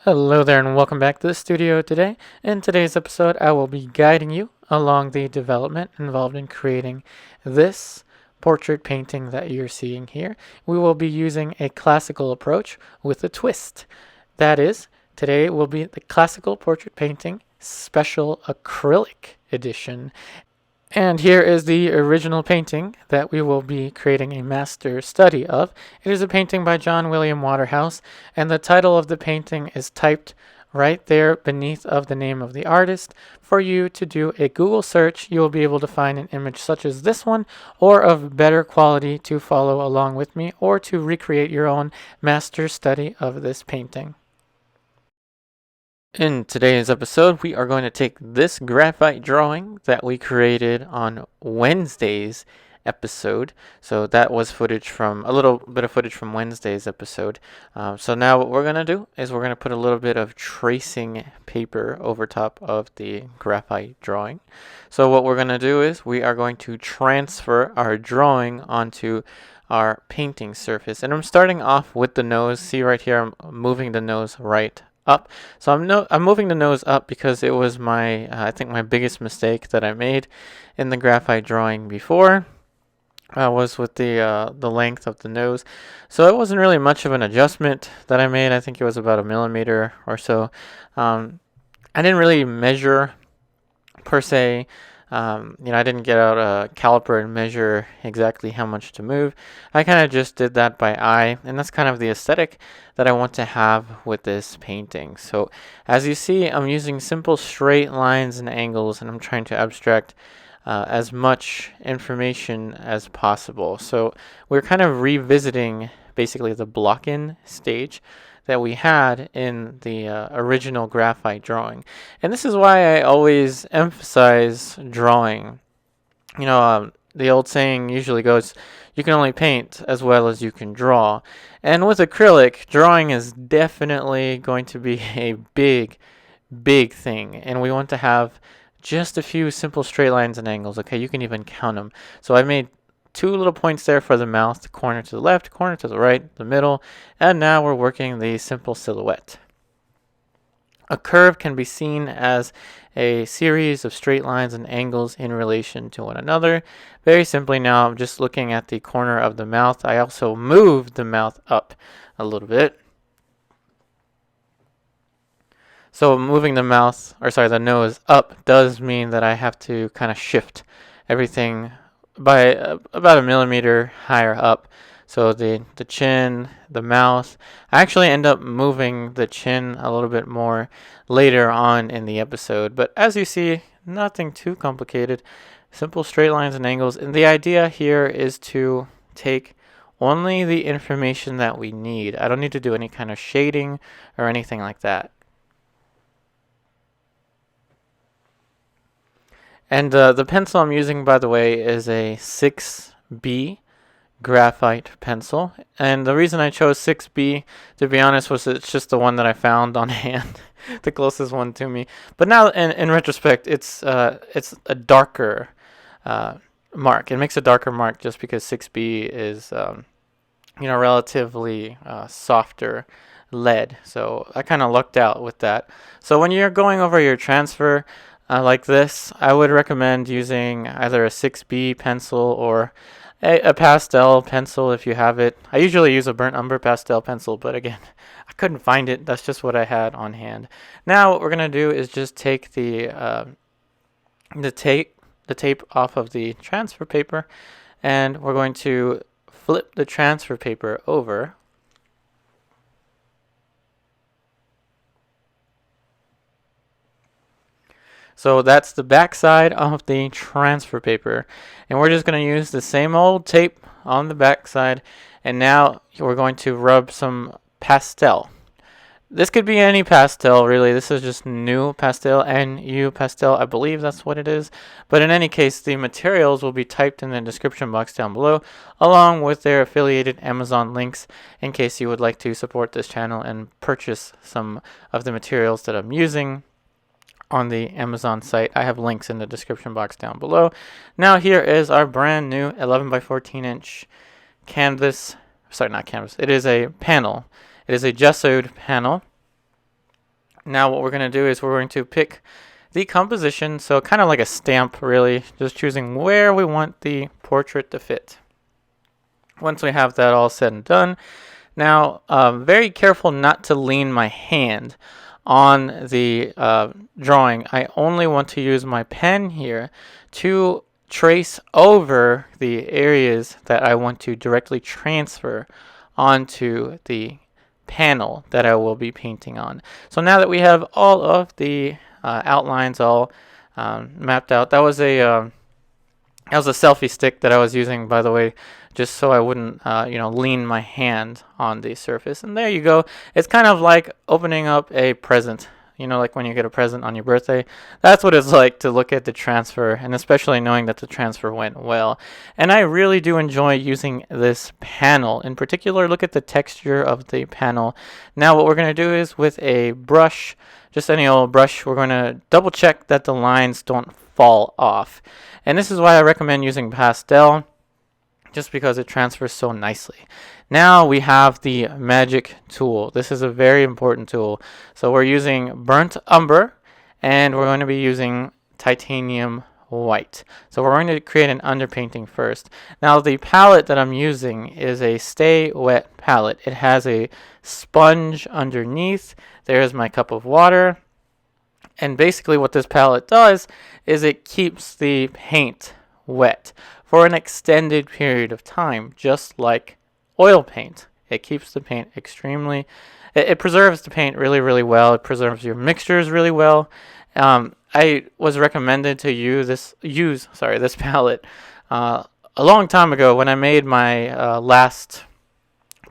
Hello there and welcome back to the studio today. In today's episode, I will be guiding you along the development involved in creating this portrait painting that you're seeing here. We will be using a classical approach with a twist. That is, today will be the classical portrait painting special acrylic edition. And here is the original painting that we will be creating a master study of. It is a painting by John William Waterhouse, and the title of the painting is typed right there beneath of the name of the artist. For you to do a Google search, you will be able to find an image such as this one, or of better quality to follow along with me, or to recreate your own master study of this painting. In today's episode, we are going to take this graphite drawing that we created on Wednesday's episode. So that was footage from, a little bit of footage from Wednesday's episode. So now what we're going to do is we're going to put a little bit of tracing paper over top of the graphite drawing. So what we're going to do is we are going to transfer our drawing onto our painting surface. And I'm starting off with the nose. See right here, I'm moving the nose right up. So I'm moving the nose up because it was my I think my biggest mistake that I made in the graphite drawing before was with the length of the nose. So it wasn't really much of an adjustment that I made. I think it was about a millimeter or so. I didn't really measure per se. I didn't get out a caliper and measure exactly how much to move. I kind of just did that by eye, and that's kind of the aesthetic that I want to have with this painting. So as you see, I'm using simple straight lines and angles, and I'm trying to abstract as much information as possible. So we're kind of revisiting basically the block-in stage that we had in the original graphite drawing. And this is why I always emphasize drawing. The old saying usually goes, you can only paint as well as you can draw. And with acrylic, drawing is definitely going to be a big, big thing. And we want to have just a few simple straight lines and angles. Okay, you can even count them. So I made two little points there for the mouth, the corner to the left, corner to the right, the middle, and now we're working the simple silhouette. A curve can be seen as a series of straight lines and angles in relation to one another. Very simply now, I'm just looking at the corner of the mouth. I also moved the mouth up a little bit. So moving the the nose up does mean that I have to kind of shift everything by about a millimeter higher up. So the chin, the mouth. I actually end up moving the chin a little bit more later on in the episode. But as you see, nothing too complicated. Simple straight lines and angles. And the idea here is to take only the information that we need. I don't need to do any kind of shading or anything like that. And the pencil I'm using, by the way, is a 6B graphite pencil. And the reason I chose 6B, to be honest, was it's just the one that I found on hand, the closest one to me. But now, in retrospect, it's a darker mark. It makes a darker mark just because 6B is, relatively softer lead. So I kind of lucked out with that. So when you're going over your transfer, like this, I would recommend using either a 6B pencil or a pastel pencil if you have it. I usually use a burnt umber pastel pencil, but again, I couldn't find it. That's just what I had on hand. Now what we're going to do is just take the tape off of the transfer paper, and we're going to flip the transfer paper over. So that's the back side of the transfer paper. And we're just going to use the same old tape on the back side. And now we're going to rub some pastel. This could be any pastel, really. This is just new pastel, NU pastel. I believe that's what it is. But in any case, the materials will be typed in the description box down below, along with their affiliated Amazon links, in case you would like to support this channel and purchase some of the materials that I'm using on the Amazon site. I have links in the description box down below. Now here is our brand new 11 by 14 inch canvas. Sorry, not canvas. It is a panel. It is a gessoed panel. Now what we're going to do is we're going to pick the composition, so kind of like a stamp really, just choosing where we want the portrait to fit. Once we have that all said and done, now very careful not to lean my hand on the drawing. I only want to use my pen here to trace over the areas that I want to directly transfer onto the panel that I will be painting on. So now that we have all of the outlines all mapped out, that was a selfie stick that I was using, by the way, just so I wouldn't lean my hand on the surface. And there you go. It's kind of like opening up a present. Like when you get a present on your birthday, that's what it's like to look at the transfer, and especially knowing that the transfer went well. And I really do enjoy using this panel. In particular, look at the texture of the panel. Now what we're going to do is with a brush, just any old brush, we're going to double check that the lines don't fall off. And this is why I recommend using pastel, just because it transfers so nicely. Now we have the magic tool. This is a very important tool. So we're using burnt umber, and we're going to be using titanium white. So we're going to create an underpainting first. Now the palette that I'm using is a Stay Wet palette. It has a sponge underneath. There's my cup of water. And basically what this palette does is it keeps the paint wet for an extended period of time, just like oil paint. It keeps the paint it preserves the paint really, really well. It preserves your mixtures really well. I was recommended to use this palette a long time ago when I made my last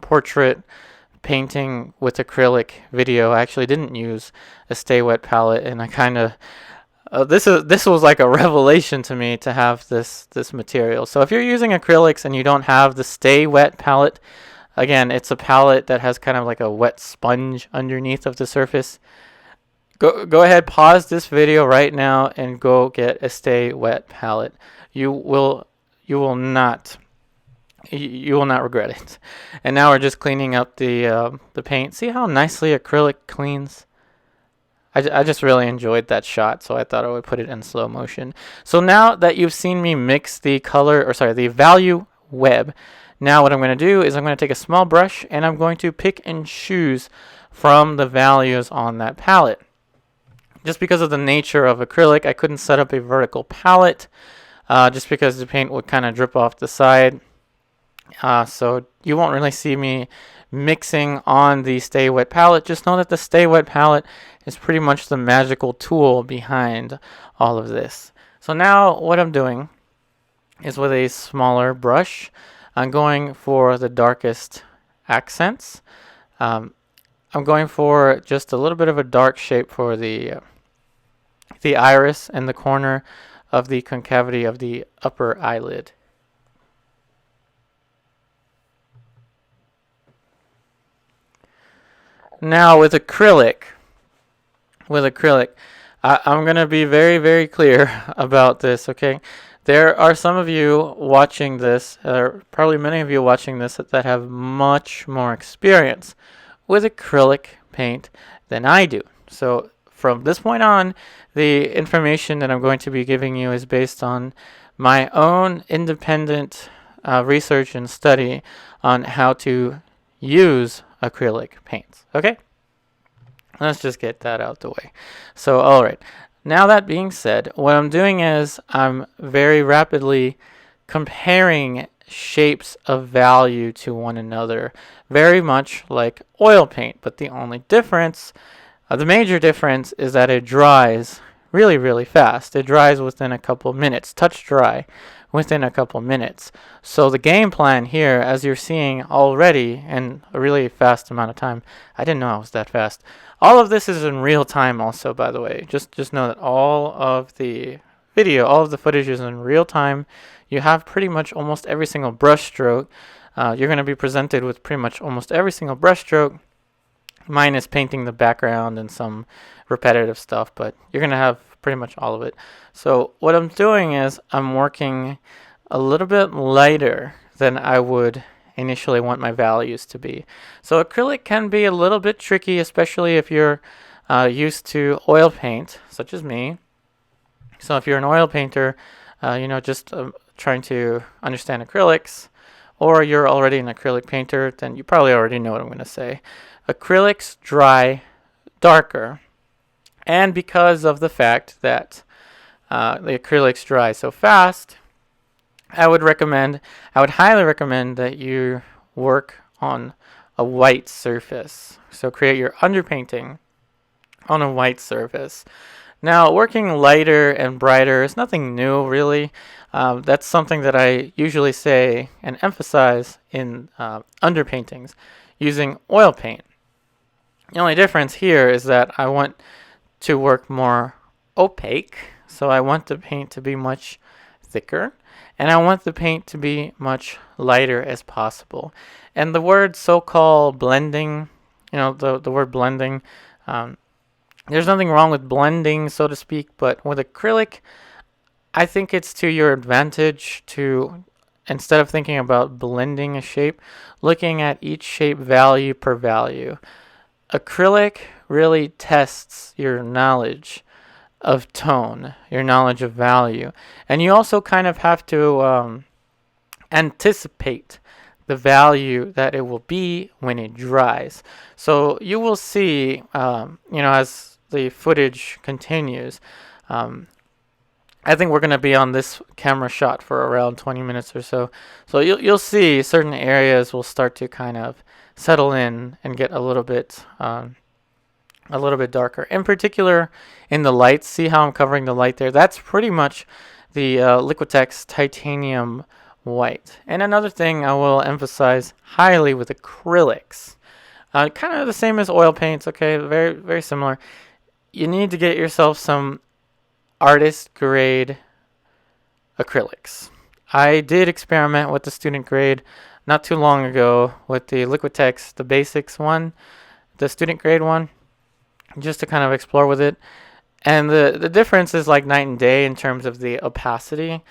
portrait painting with acrylic video. I actually didn't use a Stay Wet palette, and I kind of this was like a revelation to me to have this material. So if you're using acrylics and you don't have the Stay Wet palette, again, it's a palette that has kind of like a wet sponge underneath of the surface. Go ahead, pause this video right now and go get a Stay Wet palette. You will not regret it. And now we're just cleaning up the paint. See how nicely acrylic cleans? I just really enjoyed that shot, so I thought I would put it in slow motion. So now that you've seen me mix the value web, now what I'm going to do is I'm going to take a small brush and I'm going to pick and choose from the values on that palette. Just because of the nature of acrylic, I couldn't set up a vertical palette just because the paint would kind of drip off the side. So you won't really see me mixing on the Stay Wet palette. Just know that the Stay Wet palette is pretty much the magical tool behind all of this. So now what I'm doing is with a smaller brush, I'm going for the darkest accents. I'm going for just a little bit of a dark shape for the iris and the corner of the concavity of the upper eyelid. Now with acrylic, I'm going to be very, very clear about this, okay? There are some of you watching this, probably many of you watching this, that have much more experience with acrylic paint than I do. So from this point on, the information that I'm going to be giving you is based on my own independent research and study on how to use acrylic paints. Okay? Let's just get that out the way. So, all right. Now that being said, what I'm doing is I'm very rapidly comparing shapes of value to one another, very much like oil paint, but the only difference, the major difference, is that it dries really, really fast. It dries within a couple minutes, touch dry within a couple minutes. So the game plan here, as you're seeing already in a really fast amount of time, I didn't know I was that fast. All of this is in real time also, by the way. Just know that all of the video, all of the footage is in real time. You have pretty much almost every single brush stroke. You're going to be presented with pretty much almost every single brush stroke, minus painting the background and some repetitive stuff, but you're going to have pretty much all of it. So what I'm doing is I'm working a little bit lighter than I would initially want my values to be. So acrylic can be a little bit tricky, especially if you're used to oil paint, such as me. So if you're an oil painter, just trying to understand acrylics, or you're already an acrylic painter, then you probably already know what I'm going to say. Acrylics dry darker. And because of the fact that the acrylics dry so fast, I would highly recommend that you work on a white surface. So create your underpainting on a white surface. Now, working lighter and brighter is nothing new, really. That's something that I usually say and emphasize in underpaintings using oil paint. The only difference here is that I want to work more opaque, so I want the paint to be much thicker, and I want the paint to be much lighter as possible. And the word so-called blending, the word blending, there's nothing wrong with blending, so to speak, but with acrylic, I think it's to your advantage to, instead of thinking about blending a shape, looking at each shape value per value. Acrylic really tests your knowledge of tone, your knowledge of value. And you also kind of have to anticipate the value that it will be when it dries. So you will see, as the footage continues, I think we're going to be on this camera shot for around 20 minutes or so. So you'll see certain areas will start to kind of settle in and get a little bit darker. In particular, in the lights, see how I'm covering the light there? That's pretty much the Liquitex titanium white. And another thing I will emphasize highly with acrylics, kind of the same as oil paints, okay, very, very similar. You need to get yourself some artist grade acrylics. I did experiment with the student grade not too long ago with the Liquitex, the basics one, the student grade one, just to kind of explore with it. And the difference is like night and day in terms of the opacity.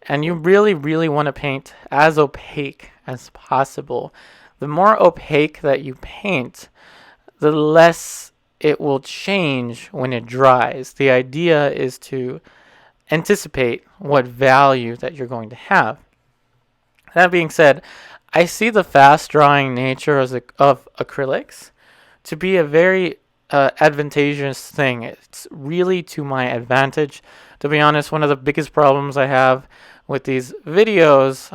And you really, really want to paint as opaque as possible. The more opaque that you paint, the less it will change when it dries. The idea is to anticipate what value that you're going to have. That being said, I see the fast drying nature of acrylics to be a very advantageous thing. It's really to my advantage. To be honest, one of the biggest problems I have with these videos,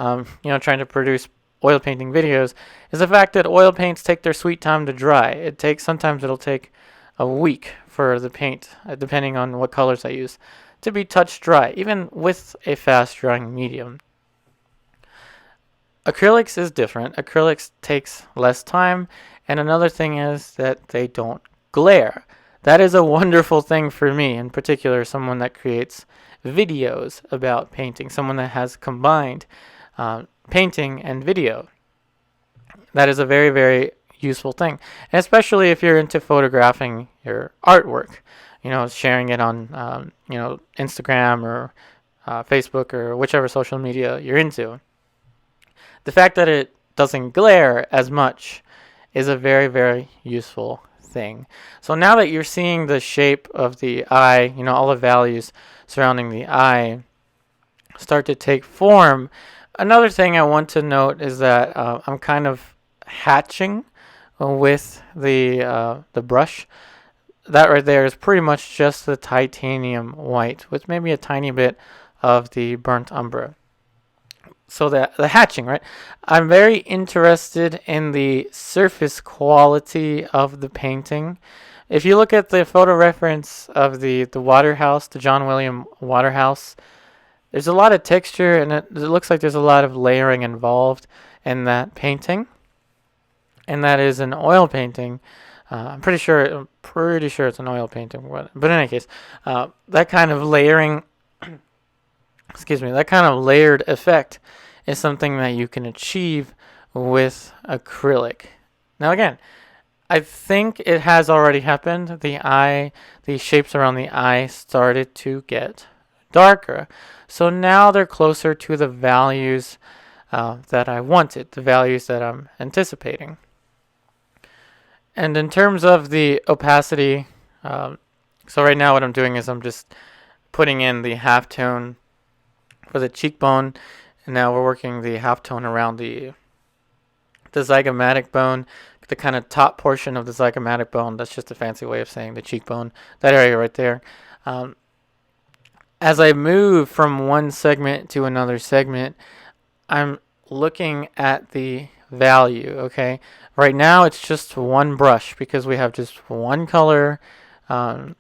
trying to produce oil painting videos, is the fact that oil paints take their sweet time to dry. Sometimes it'll take a week for the paint, depending on what colors I use, to be touch dry, even with a fast drying medium. Acrylics is different. Acrylics takes less time, and another thing is that they don't glare. That is a wonderful thing for me, in particular, someone that creates videos about painting, someone that has combined painting and video. That is a very, very useful thing, and especially if you're into photographing your artwork, sharing it on Instagram or Facebook or whichever social media you're into. The fact that it doesn't glare as much is a very, very useful thing. So now that you're seeing the shape of the eye, all the values surrounding the eye start to take form, another thing I want to note is that I'm kind of hatching with the brush. That right there is pretty much just the titanium white with maybe a tiny bit of the burnt umber. So the hatching, right? I'm very interested in the surface quality of the painting. If you look at the photo reference of the Waterhouse, the John William Waterhouse, there's a lot of texture, and it looks like there's a lot of layering involved in that painting. And that is an oil painting. I'm pretty sure it's an oil painting. But in any case, that kind of layering, that kind of layered effect is something that you can achieve with acrylic. Now again, I think it has already happened. The shapes around the eye started to get darker. So now they're closer to the values that I wanted, the values that I'm anticipating. And in terms of the opacity So right now what I'm doing is I'm just putting in the halftone for the cheekbone, and now we're working the halftone around the zygomatic bone, the kind of top portion of the zygomatic bone. That's just a fancy way of saying the cheekbone, that area right there. Um, as I move from one segment to another segment, I'm looking at the value, okay? Right now it's just one brush because we have just one color, um,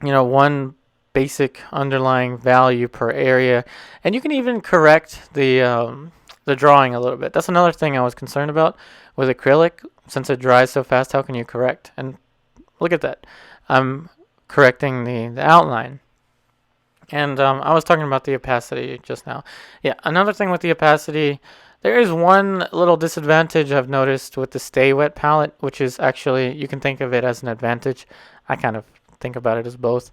one basic underlying value per area. And you can even correct the drawing a little bit. That's another thing I was concerned about with acrylic. Since it dries so fast, how can you correct? And look at that. I'm correcting the outline. And I was talking about the opacity just now. Yeah, another thing with the opacity, there is one little disadvantage I've noticed with the Stay Wet palette, which is actually, you can think of it as an advantage. I kind of think about it as both.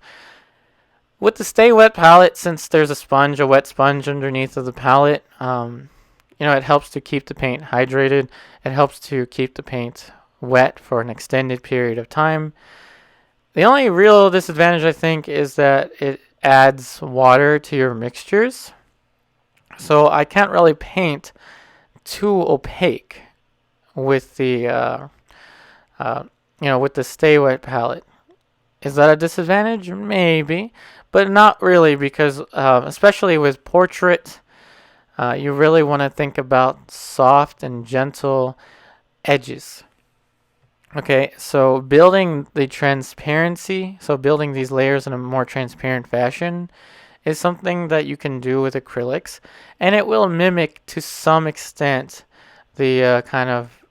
With the Stay Wet palette, since there's a wet sponge underneath of the palette, it helps to keep the paint hydrated. It helps to keep the paint wet for an extended period of time. The only real disadvantage, I think, is that it adds water to your mixtures. So I can't really paint too opaque with the with the Stay Wet palette. Is that a disadvantage? Maybe, but not really, because especially with portrait, you really want to think about soft and gentle edges. Okay, so building the transparency, so building these layers in a more transparent fashion, is something that you can do with acrylics, and it will mimic to some extent the kind of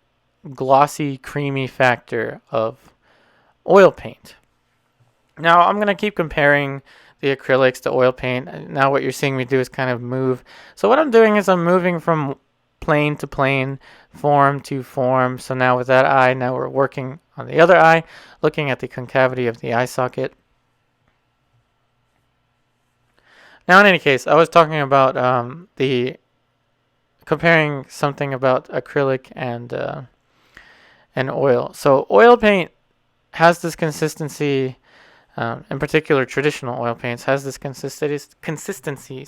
glossy, creamy factor of oil paint. Now I'm going to keep comparing the acrylics to oil paint. Now what you're seeing me do is kind of move. So what I'm doing is I'm moving from plane to plane, form to form. So now with that eye, now we're working on the other eye, looking at the concavity of the eye socket. Now in any case, I was talking about comparing something about acrylic and oil. So oil paint has this consistency. In particular, traditional oil paints has this consistency,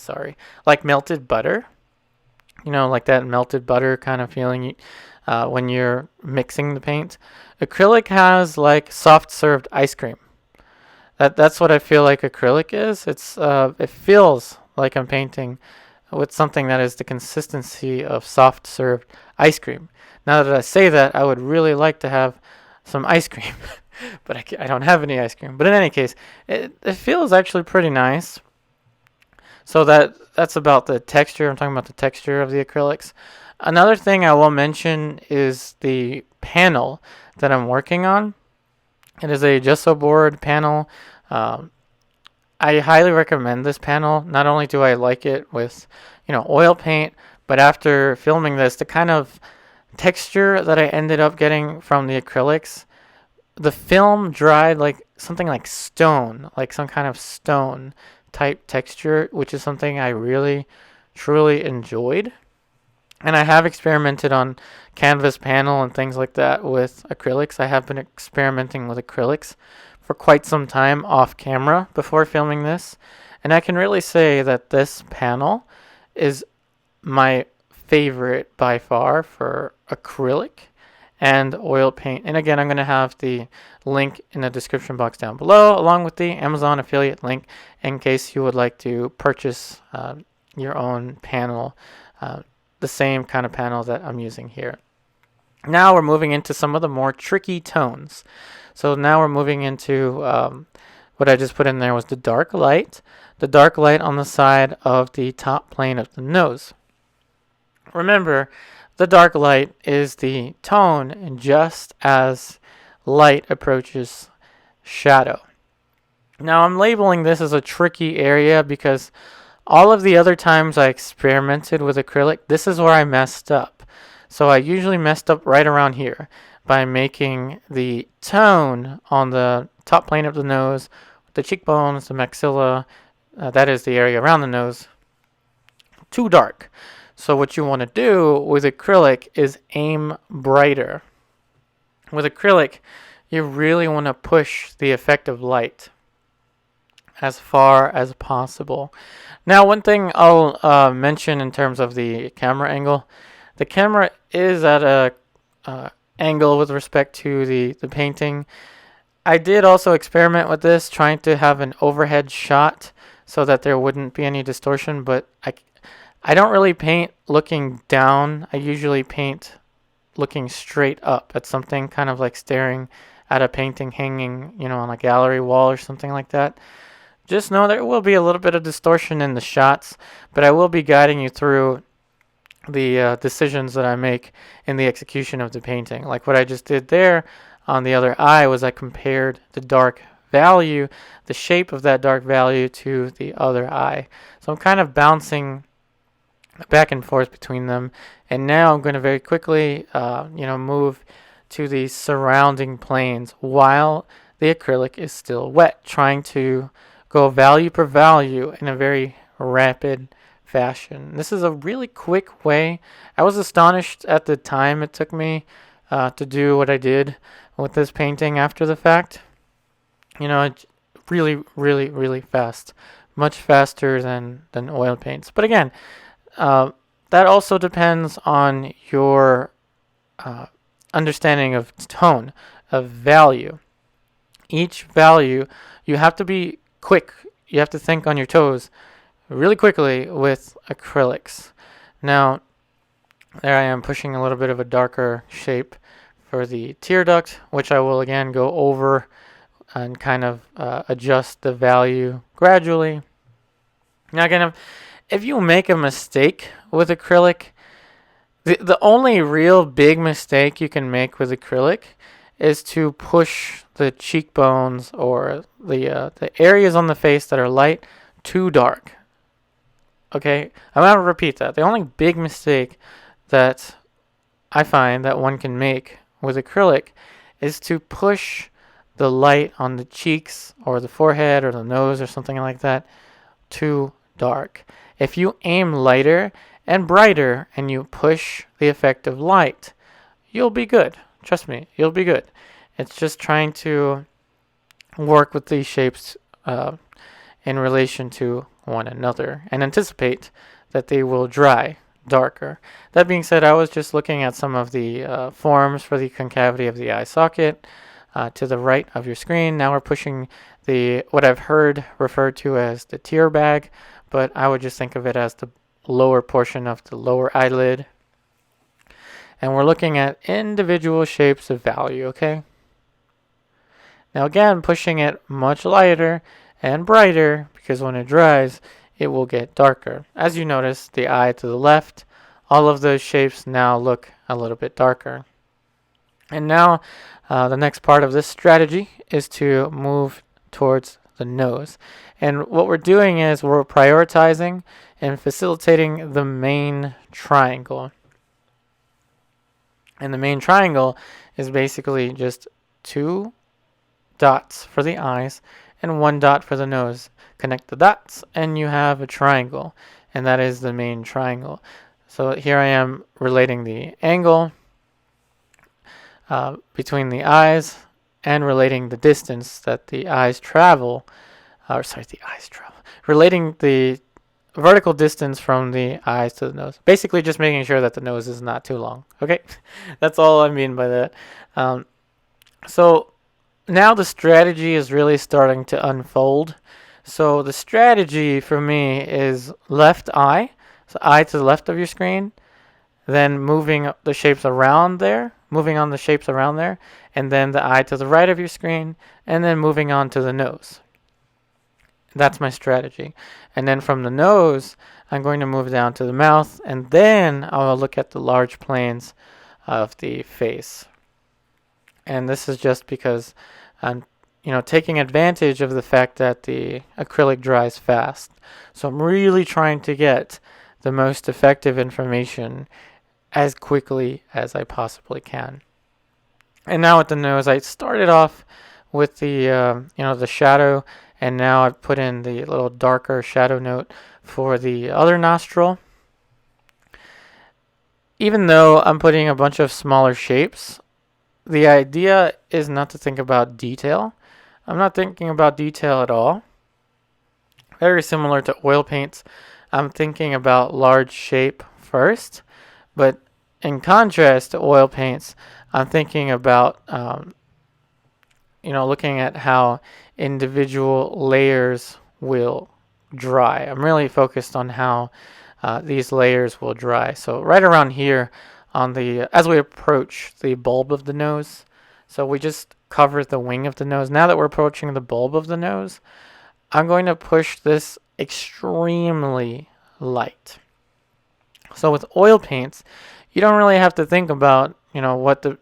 like melted butter. Like that melted butter kind of feeling when you're mixing the paint. Acrylic has like soft served ice cream. That's what I feel like acrylic is. It feels like I'm painting with something that is the consistency of soft served ice cream. Now that I say that, I would really like to have some ice cream. But I don't have any ice cream. But in any case, it feels actually pretty nice. So that's about the texture. I'm talking about the texture of the acrylics. Another thing I will mention is the panel that I'm working on. It is a gesso board panel. I highly recommend this panel. Not only do I like it with oil paint, but after filming this, the kind of texture that I ended up getting from the acrylics, the film dried like something like stone, like some kind of stone type texture, which is something I really, truly enjoyed. And I have experimented on canvas panel and things like that with acrylics. I have been experimenting with acrylics for quite some time off camera before filming this. And I can really say that this panel is my favorite by far for acrylic and oil paint. And again, I'm going to have the link in the description box down below, along with the Amazon affiliate link in case you would like to purchase your own panel, the same kind of panel that I'm using here. Now we're moving into some of the more tricky tones. So now we're moving into what I just put in there was the dark light on the side of the top plane of the nose. Remember, the dark light is the tone just as light approaches shadow. Now I'm labeling this as a tricky area because all of the other times I experimented with acrylic, this is where I messed up. So I usually messed up right around here by making the tone on the top plane of the nose, the cheekbones, the maxilla, that is the area around the nose, too dark. So what you want to do with acrylic is aim brighter. With acrylic, you really want to push the effect of light as far as possible. Now, one thing I'll mention in terms of the camera angle, the camera is at a angle with respect to the painting. I did also experiment with this, trying to have an overhead shot so that there wouldn't be any distortion, but I don't really paint looking down. I usually paint looking straight up at something, kind of like staring at a painting hanging, on a gallery wall or something like that. Just know there will be a little bit of distortion in the shots, but I will be guiding you through the decisions that I make in the execution of the painting. Like what I just did there on the other eye was I compared the dark value, the shape of that dark value to the other eye. So I'm kind of bouncing back and forth between them. And now I'm going to very quickly, move to the surrounding planes while the acrylic is still wet, trying to go value per value in a very rapid fashion. This is a really quick way. I was astonished at the time it took me to do what I did with this painting after the fact. It's really, really, really fast. Much faster than oil paints. But again, that also depends on your understanding of tone, of value. Each value, you have to be quick. You have to think on your toes really quickly with acrylics. Now, there I am pushing a little bit of a darker shape for the tear duct, which I will again go over and kind of adjust the value gradually. Now, again, if you make a mistake with acrylic, the only real big mistake you can make with acrylic is to push the cheekbones or the areas on the face that are light too dark. Okay, I'm going to repeat that. The only big mistake that I find that one can make with acrylic is to push the light on the cheeks or the forehead or the nose or something like that too dark. If you aim lighter and brighter and you push the effect of light, you'll be good. Trust me, you'll be good. It's just trying to work with these shapes in relation to one another and anticipate that they will dry darker. That being said, I was just looking at some of the forms for the concavity of the eye socket to the right of your screen. Now we're pushing what I've heard referred to as the tear bag, but I would just think of it as the lower portion of the lower eyelid. And we're looking at individual shapes of value, okay? Now again, pushing it much lighter and brighter, because when it dries, it will get darker. As you notice, the eye to the left, all of those shapes now look a little bit darker. And now the next part of this strategy is to move towards the nose. And what we're doing is we're prioritizing and facilitating the main triangle. And the main triangle is basically just 2 dots for the eyes and 1 dot for the nose. Connect the dots and you have a triangle, and that is the main triangle. So here I am relating the angle between the eyes and relating the distance that the eyes travel, relating the vertical distance from the eyes to the nose. Basically just making sure that the nose is not too long. Okay, that's all I mean by that. So now the strategy is really starting to unfold. So the strategy for me is left eye, so eye to the left of your screen, then moving on the shapes around there, and then the eye to the right of your screen, and then moving on to the nose. That's my strategy. And then from the nose, I'm going to move down to the mouth, and then I'll look at the large planes of the face. And this is just because I'm taking advantage of the fact that the acrylic dries fast. So I'm really trying to get the most effective information as quickly as I possibly can. And now with the nose, I started off with the shadow, and now I've put in the little darker shadow note for the other nostril. Even though I'm putting a bunch of smaller shapes, the idea is not to think about detail. I'm not thinking about detail at all. Very similar to oil paints, I'm thinking about large shape first, but in contrast to oil paints, I'm thinking about looking at how individual layers will dry. I'm really focused on how these layers will dry. So right around here on the as we approach the bulb of the nose, so we just covered the wing of the nose. Now that we're approaching the bulb of the nose, I'm going to push this extremely light. So with oil paints, you don't really have to think about, what the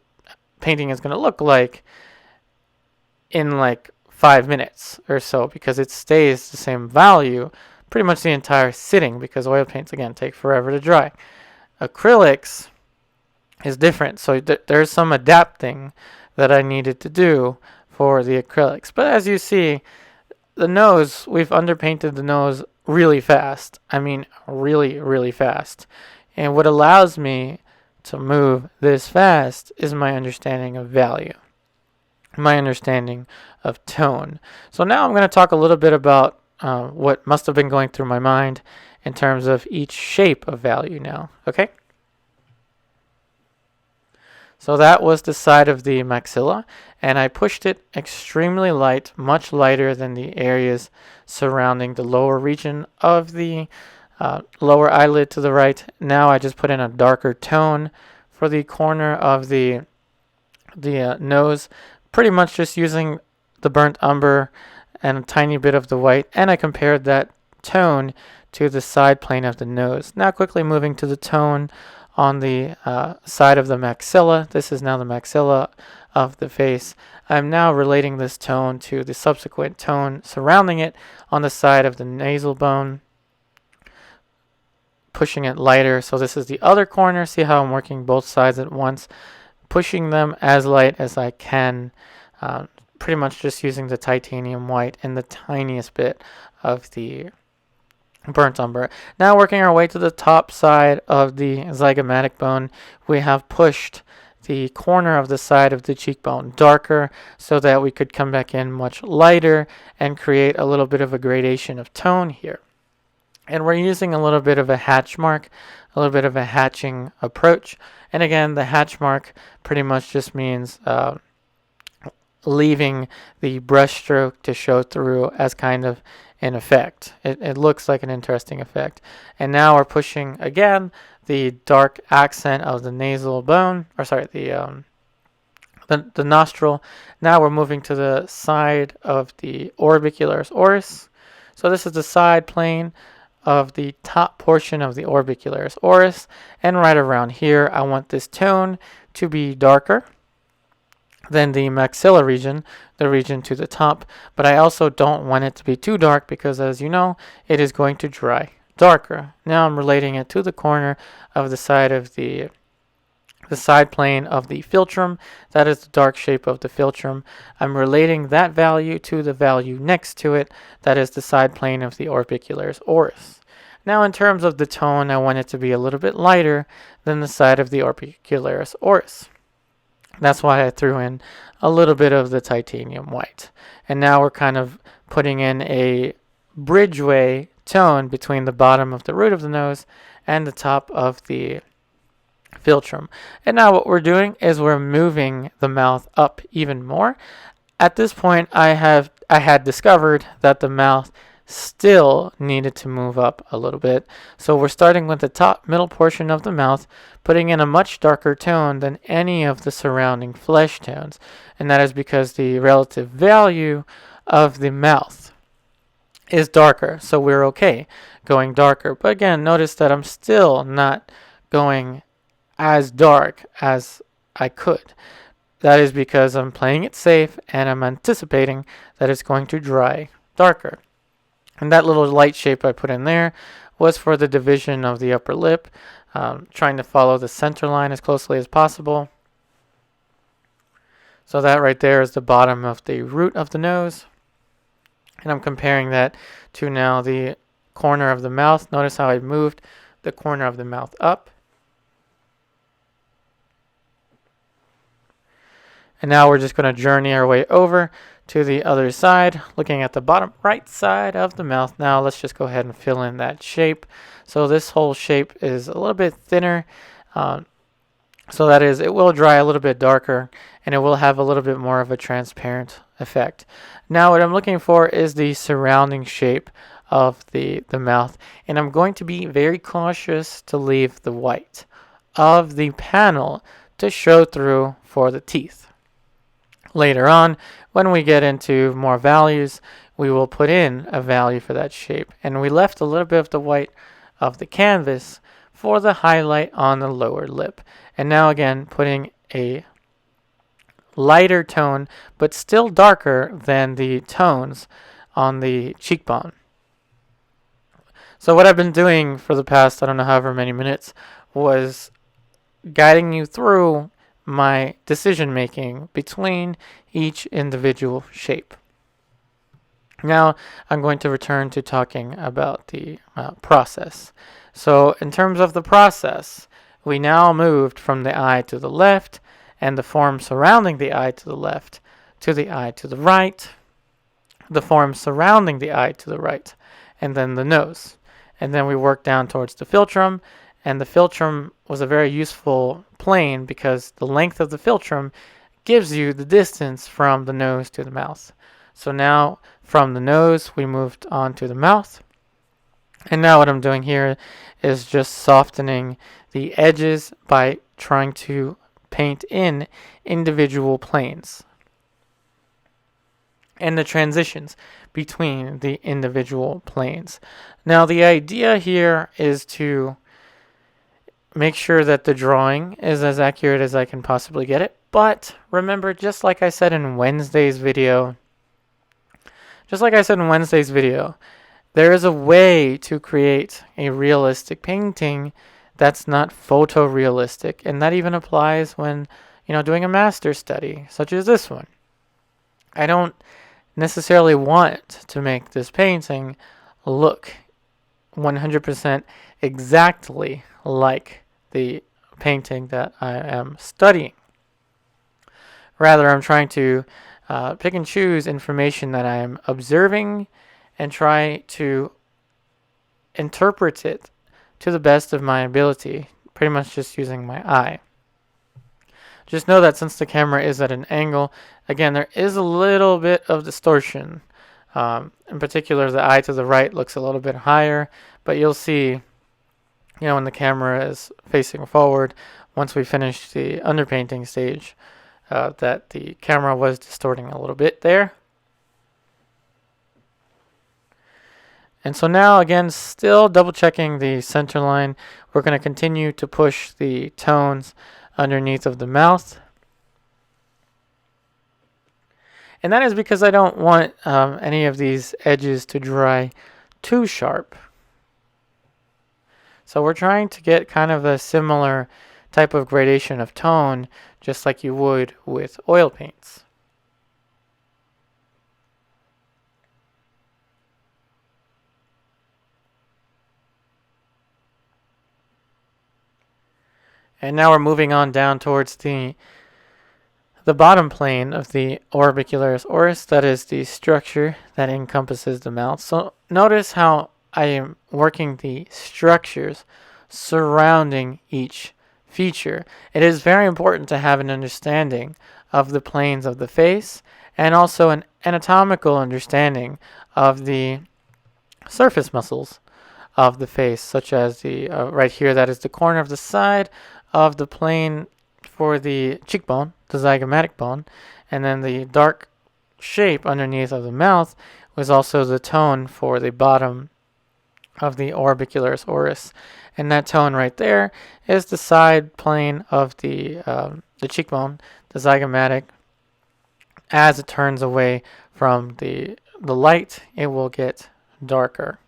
painting is going to look like in like 5 minutes or so, because it stays the same value pretty much the entire sitting, because oil paints again take forever to dry. Acrylics is different, so there's some adapting that I needed to do for the acrylics. But as you see, the nose, we've underpainted the nose really fast. I mean, really, really fast. And what allows me to move this fast is my understanding of value, my understanding of tone. So now I'm going to talk a little bit about what must have been going through my mind in terms of each shape of value now. Okay? So that was the side of the maxilla, and I pushed it extremely light, much lighter than the areas surrounding the lower region of the lower eyelid to the right. Now I just put in a darker tone for the corner of the nose, pretty much just using the burnt umber and a tiny bit of the white, and I compared that tone to the side plane of the nose. Now quickly moving to the tone on the side of the maxilla. This is now the maxilla of the face. I'm now relating this tone to the subsequent tone surrounding it on the side of the nasal bone, pushing it lighter. So this is the other corner. See how I'm working both sides at once, pushing them as light as I can, pretty much just using the titanium white and the tiniest bit of the burnt umber. Now working our way to the top side of the zygomatic bone, we have pushed the corner of the side of the cheekbone darker so that we could come back in much lighter and create a little bit of a gradation of tone here. And we're using a little bit of a hatch mark, a little bit of a hatching approach. And again, the hatch mark pretty much just means leaving the brush stroke to show through as kind of an effect. It looks like an interesting effect. And now we're pushing again the dark accent of the nasal bone, or sorry, the nostril. Now we're moving to the side of the orbicularis oris. So this is the side plane of the top portion of the orbicularis oris, and right around here I want this tone to be darker than the maxilla region, the region to the top, but I also don't want it to be too dark because, as you know, it is going to dry darker. Now I'm relating it to the corner of the side of the side plane of the philtrum. That is the dark shape of the philtrum. I'm relating that value to the value next to it. That is the side plane of the orbicularis oris. Now in terms of the tone, I want it to be a little bit lighter than the side of the orbicularis oris. That's why I threw in a little bit of the titanium white. And now we're kind of putting in a bridgeway tone between the bottom of the root of the nose and the top of the philtrum. And now what we're doing is we're moving the mouth up even more. At this point, I had discovered that the mouth still needed to move up a little bit. So we're starting with the top middle portion of the mouth, putting in a much darker tone than any of the surrounding flesh tones. And that is because the relative value of the mouth is darker. So we're okay going darker. But again, notice that I'm still not going as dark as I could. That is because I'm playing it safe and I'm anticipating that it's going to dry darker. And that little light shape I put in there was for the division of the upper lip, trying to follow the center line as closely as possible. So that right there is the bottom of the root of the nose. And I'm comparing that to now the corner of the mouth. Notice how I moved the corner of the mouth up. And now we're just going to journey our way over to the other side, looking at the bottom right side of the mouth. Now let's just go ahead and fill in that shape. So this whole shape is a little bit thinner. So that is, it will dry a little bit darker, and it will have a little bit more of a transparent effect. Now what I'm looking for is the surrounding shape of the mouth, and I'm going to be very cautious to leave the white of the panel to show through for the teeth. Later on, when we get into more values, we will put in a value for that shape. And we left a little bit of the white of the canvas for the highlight on the lower lip. And now again, putting a lighter tone, but still darker than the tones on the cheekbone. So what I've been doing for the past, I don't know, however many minutes, was guiding you through my decision making between each individual shape. Now I'm going to return to talking about the process. So in terms of the process, we now moved from the eye to the left and the form surrounding the eye to the left to the eye to the right, the form surrounding the eye to the right, and then the nose. And then we worked down towards the philtrum, and the philtrum was a very useful plane because the length of the philtrum gives you the distance from the nose to the mouth. So now from the nose we moved on to the mouth, and now what I'm doing here is just softening the edges by trying to paint in individual planes and the transitions between the individual planes. Now the idea here is to make sure that the drawing is as accurate as I can possibly get it. But remember, just like I said in Wednesday's video, there is a way to create a realistic painting that's not photorealistic, and that even applies when, doing a master study, such as this one. I don't necessarily want to make this painting look 100% exactly like the painting that I am studying. Rather, I'm trying to pick and choose information that I am observing and try to interpret it to the best of my ability, pretty much just using my eye. Just know that since the camera is at an angle, again, there is a little bit of distortion. In particular, the eye to the right looks a little bit higher, but you'll see, when the camera is facing forward, once we finish the underpainting stage, that the camera was distorting a little bit there. And so now, again, still double checking the center line, we're going to continue to push the tones underneath of the mouth. And that is because I don't want any of these edges to dry too sharp. So we're trying to get kind of a similar type of gradation of tone, just like you would with oil paints. And now we're moving on down towards the bottom plane of the orbicularis oris, that is the structure that encompasses the mouth. So notice how I am working the structures surrounding each feature. It is very important to have an understanding of the planes of the face and also an anatomical understanding of the surface muscles of the face, such as the right here, that is the corner of the side of the plane for the cheekbone, the zygomatic bone, and then the dark shape underneath of the mouth was also the tone for the bottom of the orbicularis oris, and that tone right there is the side plane of the cheekbone, the zygomatic. As it turns away from the light, it will get darker.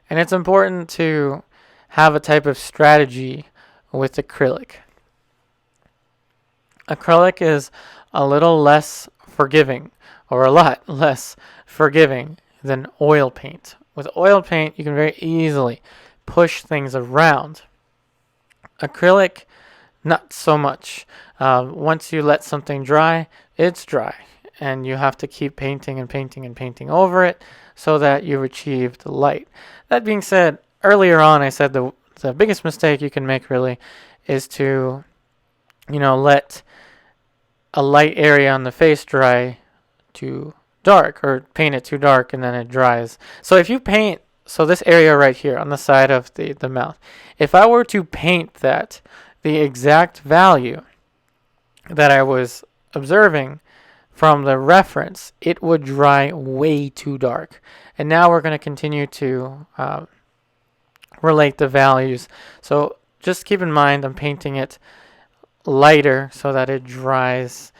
And it's important to have a type of strategy with acrylic. Acrylic is a little less forgiving, or a lot less forgiving than oil paint. With oil paint, you can very easily push things around. Acrylic Not so much. Once you let something dry, it's dry. And you have to keep painting and painting and painting over it so that you achieve the light. That being said, earlier on I said the biggest mistake you can make really is to, let a light area on the face dry too dark, or paint it too dark and then it dries. So if you paint, so this area right here on the side of the mouth, if I were to paint that the exact value that I was observing from the reference, it would dry way too dark. And now we're going to continue to relate the values. So just keep in mind I'm painting it lighter so that it dries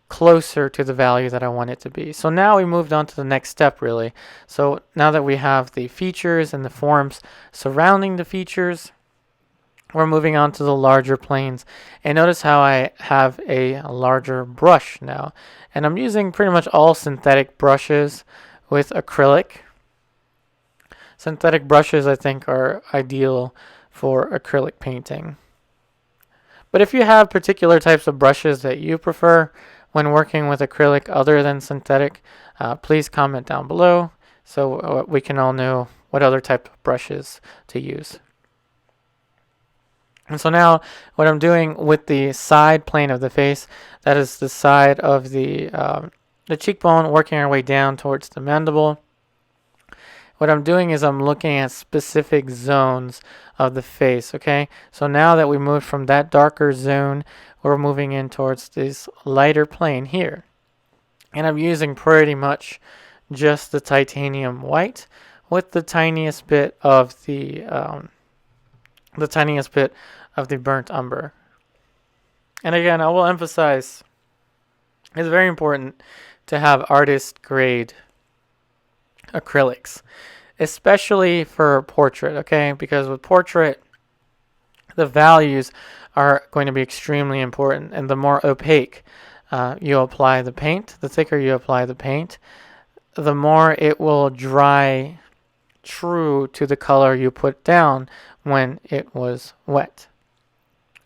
closer to the value that I want it to be. So now we moved on to the next step really. So now that we have the features and the forms surrounding the features, we're moving on to the larger planes. And notice how I have a larger brush now. And I'm using pretty much all synthetic brushes with acrylic. Synthetic brushes I think are ideal for acrylic painting. But if you have particular types of brushes that you prefer when working with acrylic other than synthetic, please comment down below so we can all know what other type of brushes to use. And so now what I'm doing with the side plane of the face, that is the side of the cheekbone, working our way down towards the mandible. What I'm doing is I'm looking at specific zones of the face, okay? So now that we moved from that darker zone, we're moving in towards this lighter plane here. And I'm using pretty much just the titanium white with the tiniest bit of the burnt umber. And again, I will emphasize, it's very important to have artist grade acrylics, especially for portrait, okay? Because with portrait, the values are going to be extremely important, and the more opaque you apply the paint, the thicker you apply the paint, the more it will dry true to the color you put down when it was wet.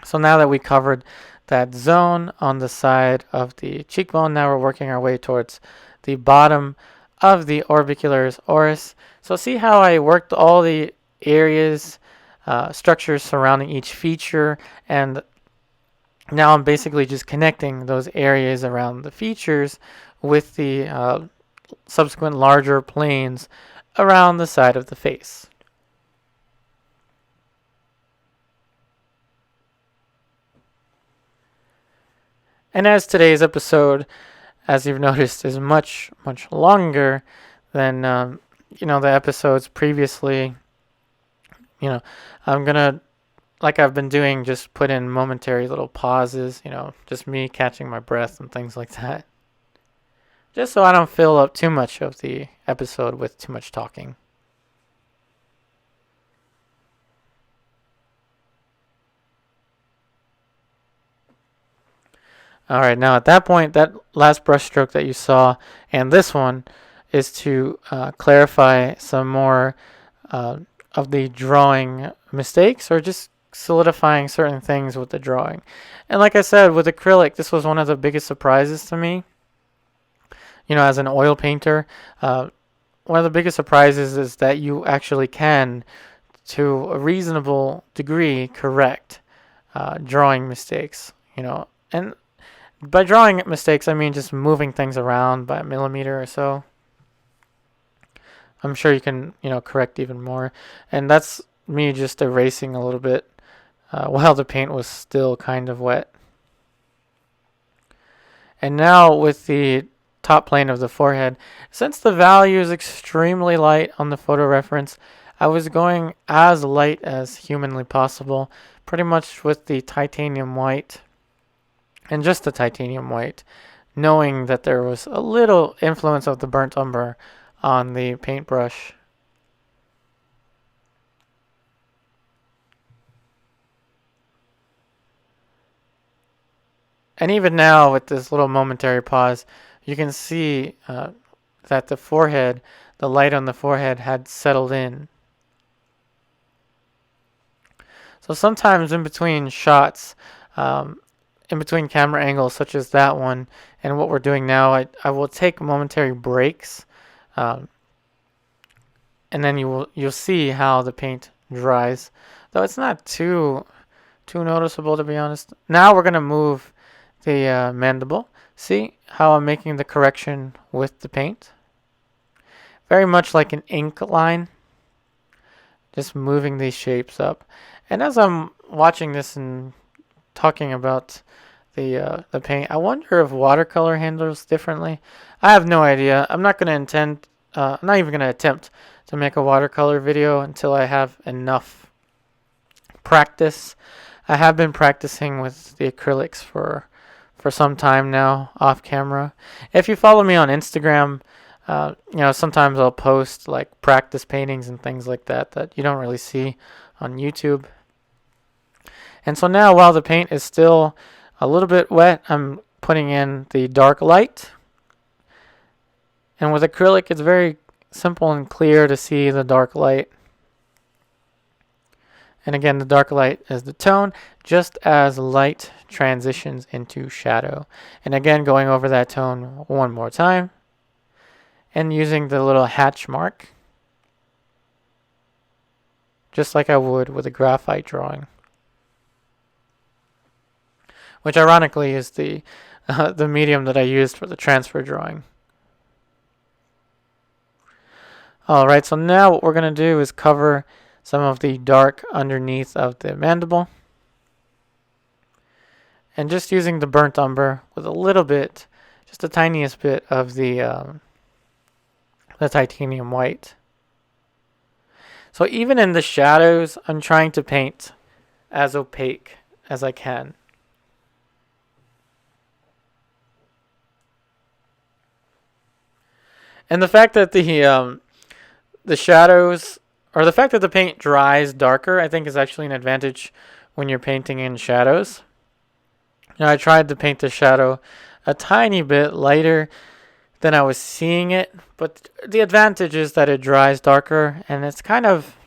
So now that we covered that zone on the side of the cheekbone, now we're working our way towards the bottom of the orbicularis oris. So see how I worked all the areas, structures surrounding each feature, and now I'm basically just connecting those areas around the features with the subsequent larger planes around the side of the face. And as today's episode, as you've noticed, is much, much longer than, the episodes previously, I'm going to, like I've been doing, just put in momentary little pauses, just me catching my breath and things like that. Just so I don't fill up too much of the episode with too much talking. All right, now at that point, that last brush stroke that you saw and this one is to clarify some more of the drawing mistakes, or just solidifying certain things with the drawing. And like I said, with acrylic, this was one of the biggest surprises to me. As an oil painter, one of the biggest surprises is that you actually can, to a reasonable degree, correct drawing mistakes. And by drawing mistakes, I mean just moving things around by a millimeter or so. I'm sure you can, correct even more. And that's me just erasing a little bit while the paint was still kind of wet. And now with the top plane of the forehead, since the value is extremely light on the photo reference, I was going as light as humanly possible, pretty much with the titanium white, and just the titanium white, knowing that there was a little influence of the burnt umber on the paintbrush. And even now, with this little momentary pause, you can see that the light on the forehead had settled in. So sometimes in between shots, in between camera angles such as that one and what we're doing now, I will take momentary breaks, um, and then you'll see how the paint dries, though it's not too noticeable, to be honest. Now we're gonna move the mandible. See how I'm making the correction with the paint? Very much like an ink line, just moving these shapes up. And as I'm watching this and talking about the paint, I wonder if watercolor handles differently. I have no idea. I'm not not even gonna attempt to make a watercolor video until I have enough practice. I have been practicing with the acrylics for some time now, off camera. If you follow me on Instagram, sometimes I'll post like practice paintings and things like that you don't really see on YouTube. And so now, while the paint is still a little bit wet, I'm putting in the dark light. And with acrylic, it's very simple and clear to see the dark light. And again, the dark light is the tone, just as light transitions into shadow. And again, going over that tone one more time, and using the little hatch mark, just like I would with a graphite drawing. Which ironically is the medium that I used for the transfer drawing. Alright, so now what we're going to do is cover some of the dark underneath of the mandible. And just using the burnt umber with a little bit, just the tiniest bit of the titanium white. So even in the shadows, I'm trying to paint as opaque as I can. And the fact that the shadows, or the fact that the paint dries darker, I think is actually an advantage when you're painting in shadows. Now, I tried to paint the shadow a tiny bit lighter than I was seeing it, but the advantage is that it dries darker, and it's kind of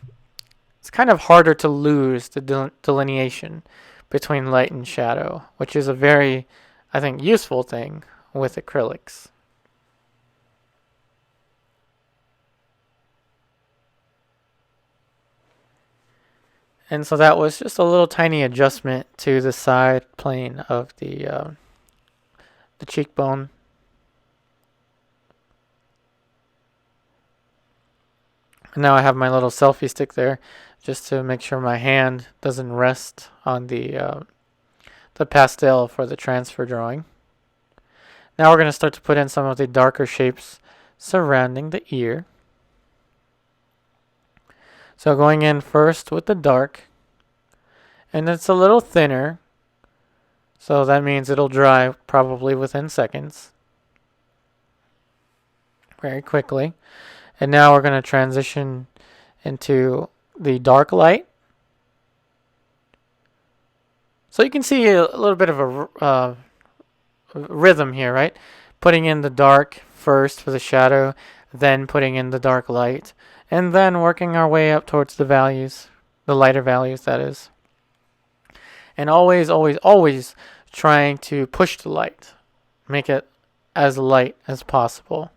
harder to lose the delineation between light and shadow, which is a very, I think, useful thing with acrylics. And so that was just a little tiny adjustment to the side plane of the cheekbone. And now I have my little selfie stick there, just to make sure my hand doesn't rest on the pastel for the transfer drawing. Now we're going to start to put in some of the darker shapes surrounding the ear. So going in first with the dark, and it's a little thinner, so that means it'll dry probably within seconds, very quickly. And now we're going to transition into the dark light. So you can see a little bit of a rhythm here, right? Putting in the dark first for the shadow, then putting in the dark light, and then working our way up towards the values, the lighter values, that is. And always, always, always trying to push the light, make it as light as possible.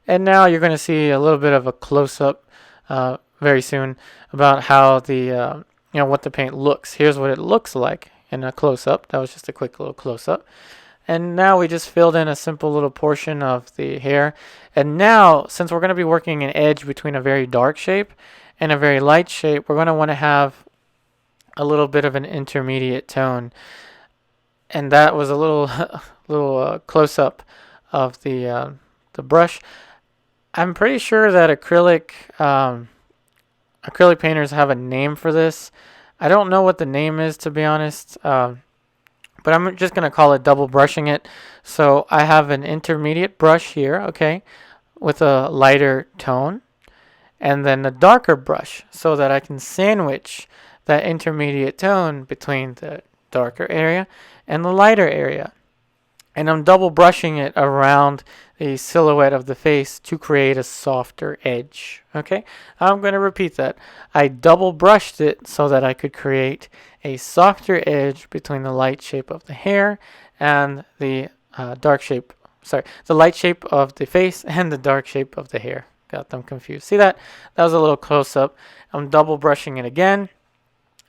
And now you're going to see a little bit of a close-up very soon about how what the paint looks. Here's what it looks like in a close-up. That was just a quick little close-up. And now we just filled in a simple little portion of the hair. And now, since we're going to be working an edge between a very dark shape and a very light shape, we're going to want to have a little bit of an intermediate tone. And that was a little close-up of the brush. I'm pretty sure that acrylic painters have a name for this. I don't know what the name is, to be honest. But I'm just going to call it double brushing it. So I have an intermediate brush here, okay, with a lighter tone, and then a darker brush so that I can sandwich that intermediate tone between the darker area and the lighter area. And I'm double brushing it around the silhouette of the face to create a softer edge. Okay, I'm going to repeat that. I double brushed it so that I could create a softer edge between the light shape of the hair and the dark shape. Sorry, the light shape of the face and the dark shape of the hair. Got them confused. See that? That was a little close up. I'm double brushing it again.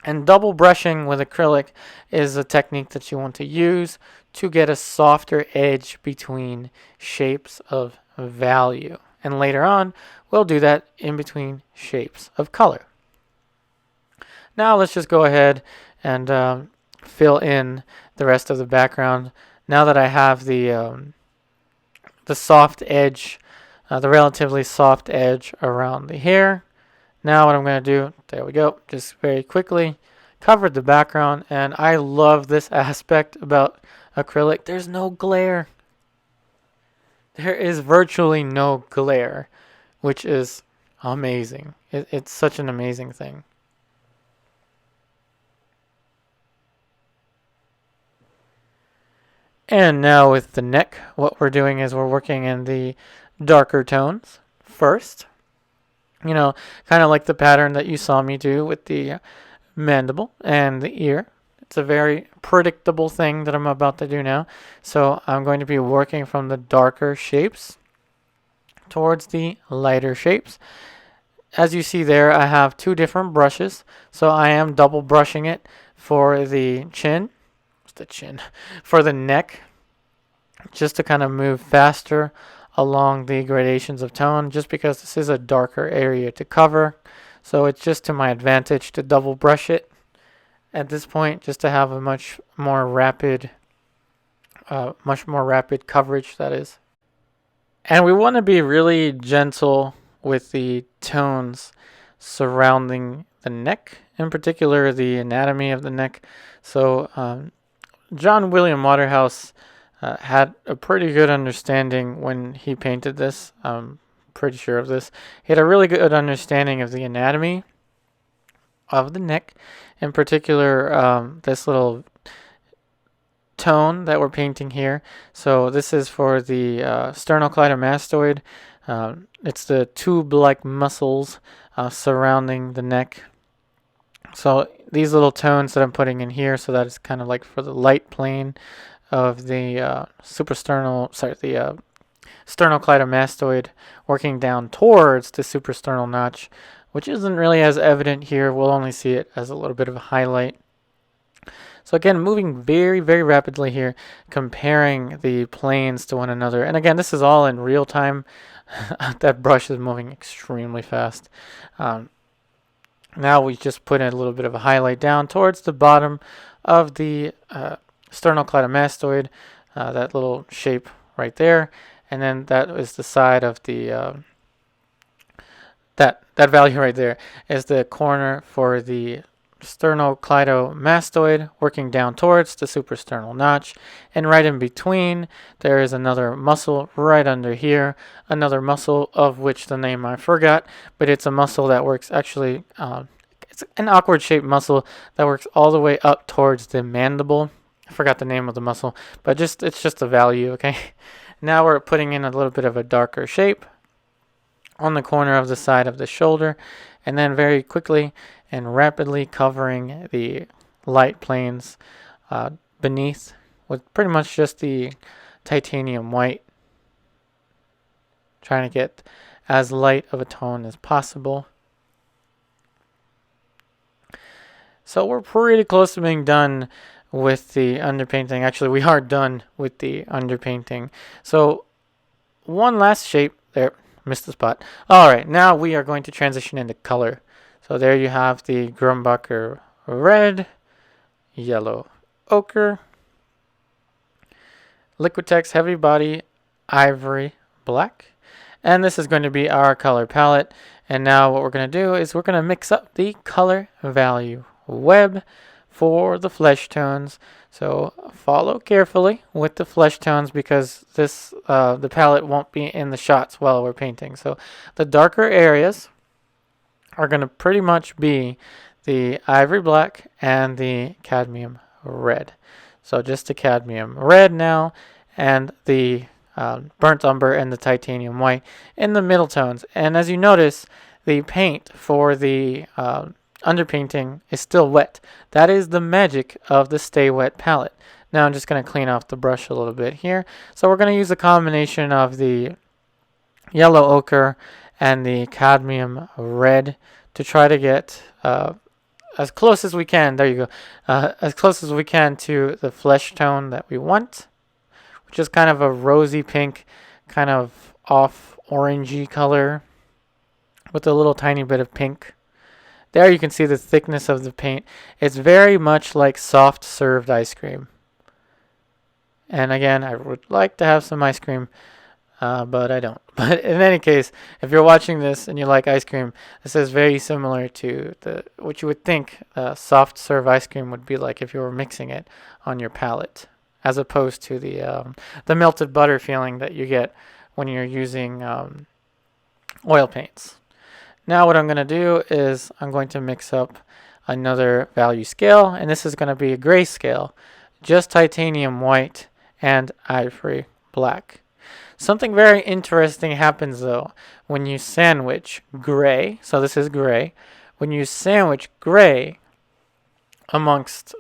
And double brushing with acrylic is a technique that you want to use to get a softer edge between shapes of value. And later on, we'll do that in between shapes of color. Now let's just go ahead and fill in the rest of the background. Now that I have the soft edge, the relatively soft edge around the hair, now what I'm going to do, there we go, just very quickly covered the background, and I love this aspect about acrylic. There's no glare. There is virtually no glare, which is amazing. It's such an amazing thing. And now with the neck, what we're doing is we're working in the darker tones first. You know, kind of like the pattern that you saw me do with the mandible and the ear. It's a very predictable thing that I'm about to do now. So I'm going to be working from the darker shapes towards the lighter shapes. As you see there, I have two different brushes. So I am double brushing it for the chin. What's the chin? For the neck, just to kind of move faster along the gradations of tone, just because this is a darker area to cover. So it's just to my advantage to double brush it at this point, just to have a much more rapid coverage, that is. And we want to be really gentle with the tones surrounding the neck, in particular the anatomy of the neck. So John William Waterhouse had a pretty good understanding when he painted this. I'm pretty sure of this. He had a really good understanding of the anatomy of the neck, in particular this little tone that we're painting here. So this is for the sternocleidomastoid. It's the tube-like muscles surrounding the neck. So these little tones that I'm putting in here, so that it's kind of like for the light plane of the sternocleidomastoid, working down towards the suprasternal notch, which isn't really as evident here. We'll only see it as a little bit of a highlight. So again, moving very, very rapidly here, comparing the planes to one another. And again, this is all in real time. That brush is moving extremely fast. Now we just put in a little bit of a highlight down towards the bottom of the sternocleidomastoid, that little shape right there. And then that is the side of the, that value right there is the corner for the sternocleidomastoid, working down towards the suprasternal notch. And right in between, there is another muscle right under here, another muscle of which the name I forgot, but it's a muscle that works actually, it's an awkward shaped muscle that works all the way up towards the mandible. I forgot the name of the muscle, but it's just a value, okay? Now we're putting in a little bit of a darker shape on the corner of the side of the shoulder, and then very quickly and rapidly covering the light planes beneath with pretty much just the titanium white. Trying to get as light of a tone as possible. So we're pretty close to being done with the underpainting. Actually, we are done with the underpainting. So one last shape there. Missed the spot. All right, now we are going to transition into color. So there you have the Grumbacher red, yellow ochre, Liquitex heavy body ivory black, and this is going to be our color palette. And now what we're going to do is we're going to mix up the color value web for the flesh tones. So follow carefully with the flesh tones, because this the palette won't be in the shots while we're painting. So the darker areas are going to pretty much be the ivory black and the cadmium red. So just the cadmium red now, and the burnt umber and the titanium white in the middle tones. And as you notice, the paint for the underpainting is still wet. That is the magic of the Stay Wet palette. Now I'm just going to clean off the brush a little bit here. So we're going to use a combination of the yellow ochre and the cadmium red to try to get as close as we can. There you go. As close as we can to the flesh tone that we want, which is kind of a rosy pink, kind of off orangey color with a little tiny bit of pink. There you can see the thickness of the paint. It's very much like soft served ice cream. And again, I would like to have some ice cream, but I don't. But in any case, if you're watching this and you like ice cream, this is very similar to what you would think soft serve ice cream would be like if you were mixing it on your palette, as opposed to the melted butter feeling that you get when you're using oil paints. Now what I'm going to do is I'm going to mix up another value scale, and this is going to be a gray scale, just titanium white and ivory black. Something very interesting happens though when you sandwich gray, so this is gray, when you sandwich gray amongst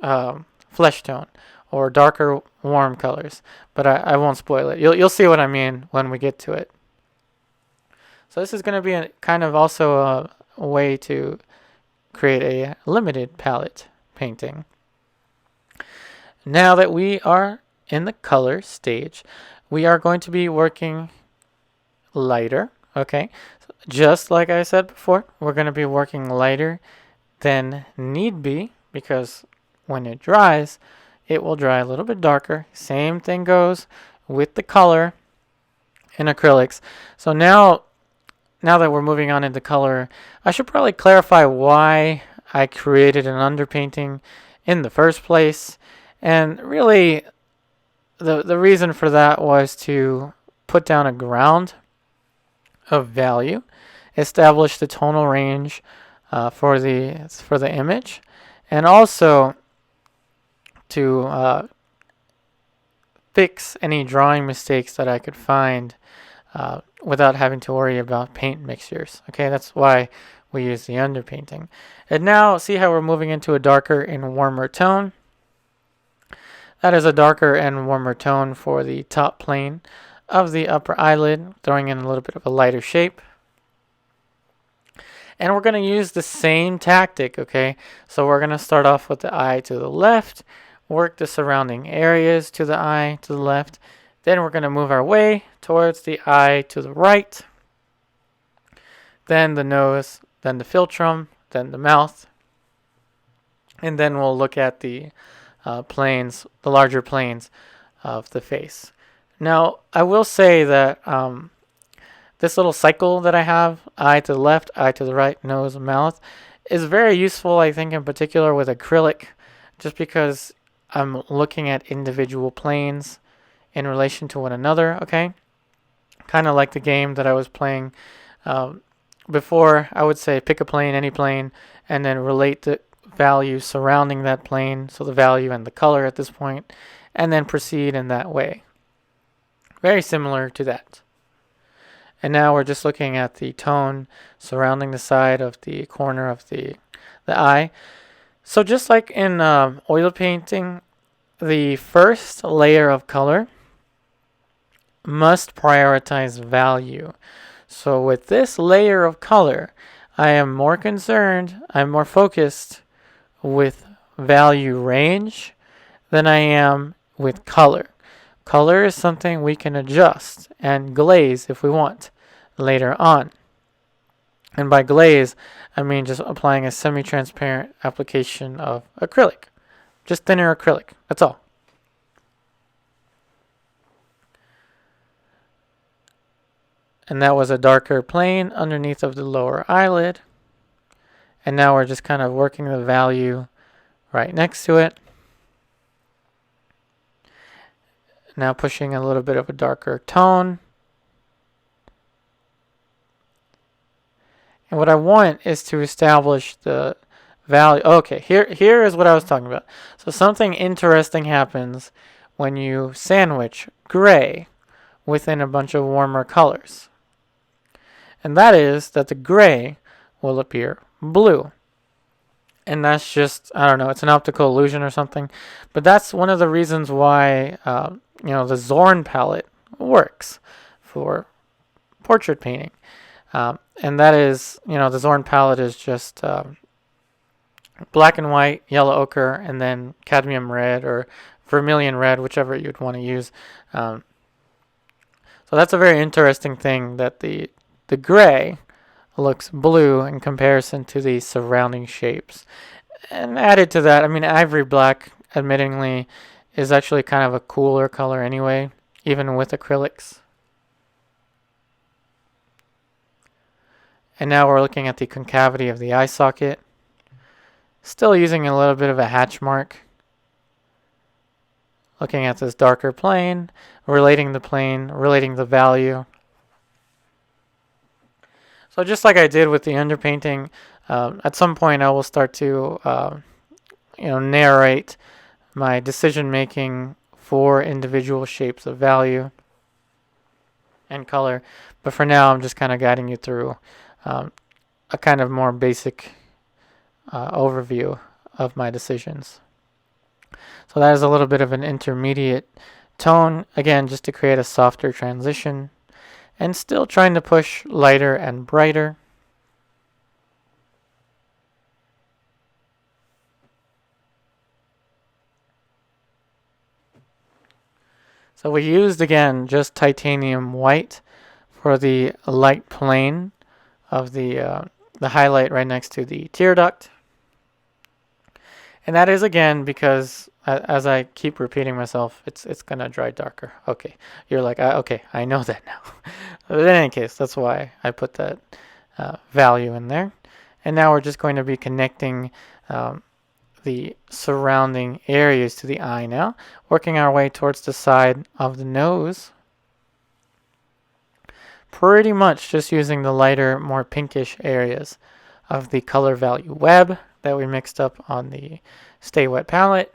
flesh tone or darker warm colors, but I won't spoil it. You'll see what I mean when we get to it. So this is going to be a kind of also a way to create a limited palette painting. Now that we are in the color stage, we are going to be working lighter, okay? Just like I said before, we're going to be working lighter than need be, because when it dries, it will dry a little bit darker. Same thing goes with the color in acrylics. So now that we're moving on into color, I should probably clarify why I created an underpainting in the first place. And really, the reason for that was to put down a ground of value, establish the tonal range for the image, and also to fix any drawing mistakes that I could find without having to worry about paint mixtures. Okay, that's why we use the underpainting. And now see how we're moving into a darker and warmer tone. That is a darker and warmer tone for the top plane of the upper eyelid, throwing in a little bit of a lighter shape. And we're going to use the same tactic, okay? So we're going to start off with the eye to the left, work the surrounding areas to the eye to the left. Then we're going to move our way towards the eye to the right. Then the nose, then the philtrum, then the mouth. And then we'll look at the planes, the larger planes of the face. Now, I will say that this little cycle that I have, eye to the left, eye to the right, nose, mouth, is very useful, I think, in particular with acrylic, just because I'm looking at individual planes in relation to one another, okay? Kind of like the game that I was playing before. I would say pick a plane, any plane, and then relate the value surrounding that plane, so the value and the color at this point, and then proceed in that way. Very similar to that. And now we're just looking at the tone surrounding the side of the corner of the eye. So just like in oil painting, the first layer of color must prioritize value. So with this layer of color, I am more concerned, I'm more focused with value range than I am with color. Color is something we can adjust and glaze if we want later on. And by glaze, I mean just applying a semi-transparent application of acrylic. Just thinner acrylic, that's all. And that was a darker plane underneath of the lower eyelid. And now we're just kind of working the value right next to it. Now pushing a little bit of a darker tone. And what I want is to establish the value. Okay, here is what I was talking about. So something interesting happens when you sandwich gray within a bunch of warmer colors. And that is that the gray will appear blue. And that's just, I don't know, it's an optical illusion or something. But that's one of the reasons why, the Zorn palette works for portrait painting. And that is, the Zorn palette is just black and white, yellow ochre, and then cadmium red or vermilion red, whichever you'd want to use. So that's a very interesting thing, that the gray looks blue in comparison to the surrounding shapes. And added to that, ivory black, admittingly, is actually kind of a cooler color anyway, even with acrylics. And now we're looking at the concavity of the eye socket. Still using a little bit of a hatch mark. Looking at this darker plane, relating the value. So just like I did with the underpainting, at some point I will start to narrate my decision making for individual shapes of value and color. But for now, I'm just kind of guiding you through a kind of more basic overview of my decisions. So that is a little bit of an intermediate tone, again, just to create a softer transition, and still trying to push lighter and brighter. So we used, again, just titanium white for the light plane of the highlight right next to the tear duct. And that is, again, because as I keep repeating myself, it's going to dry darker. Okay, you're like, okay, I know that now. But in any case, that's why I put that value in there. And now we're just going to be connecting the surrounding areas to the eye now, working our way towards the side of the nose. Pretty much just using the lighter, more pinkish areas of the color value web that we mixed up on the Stay Wet palette.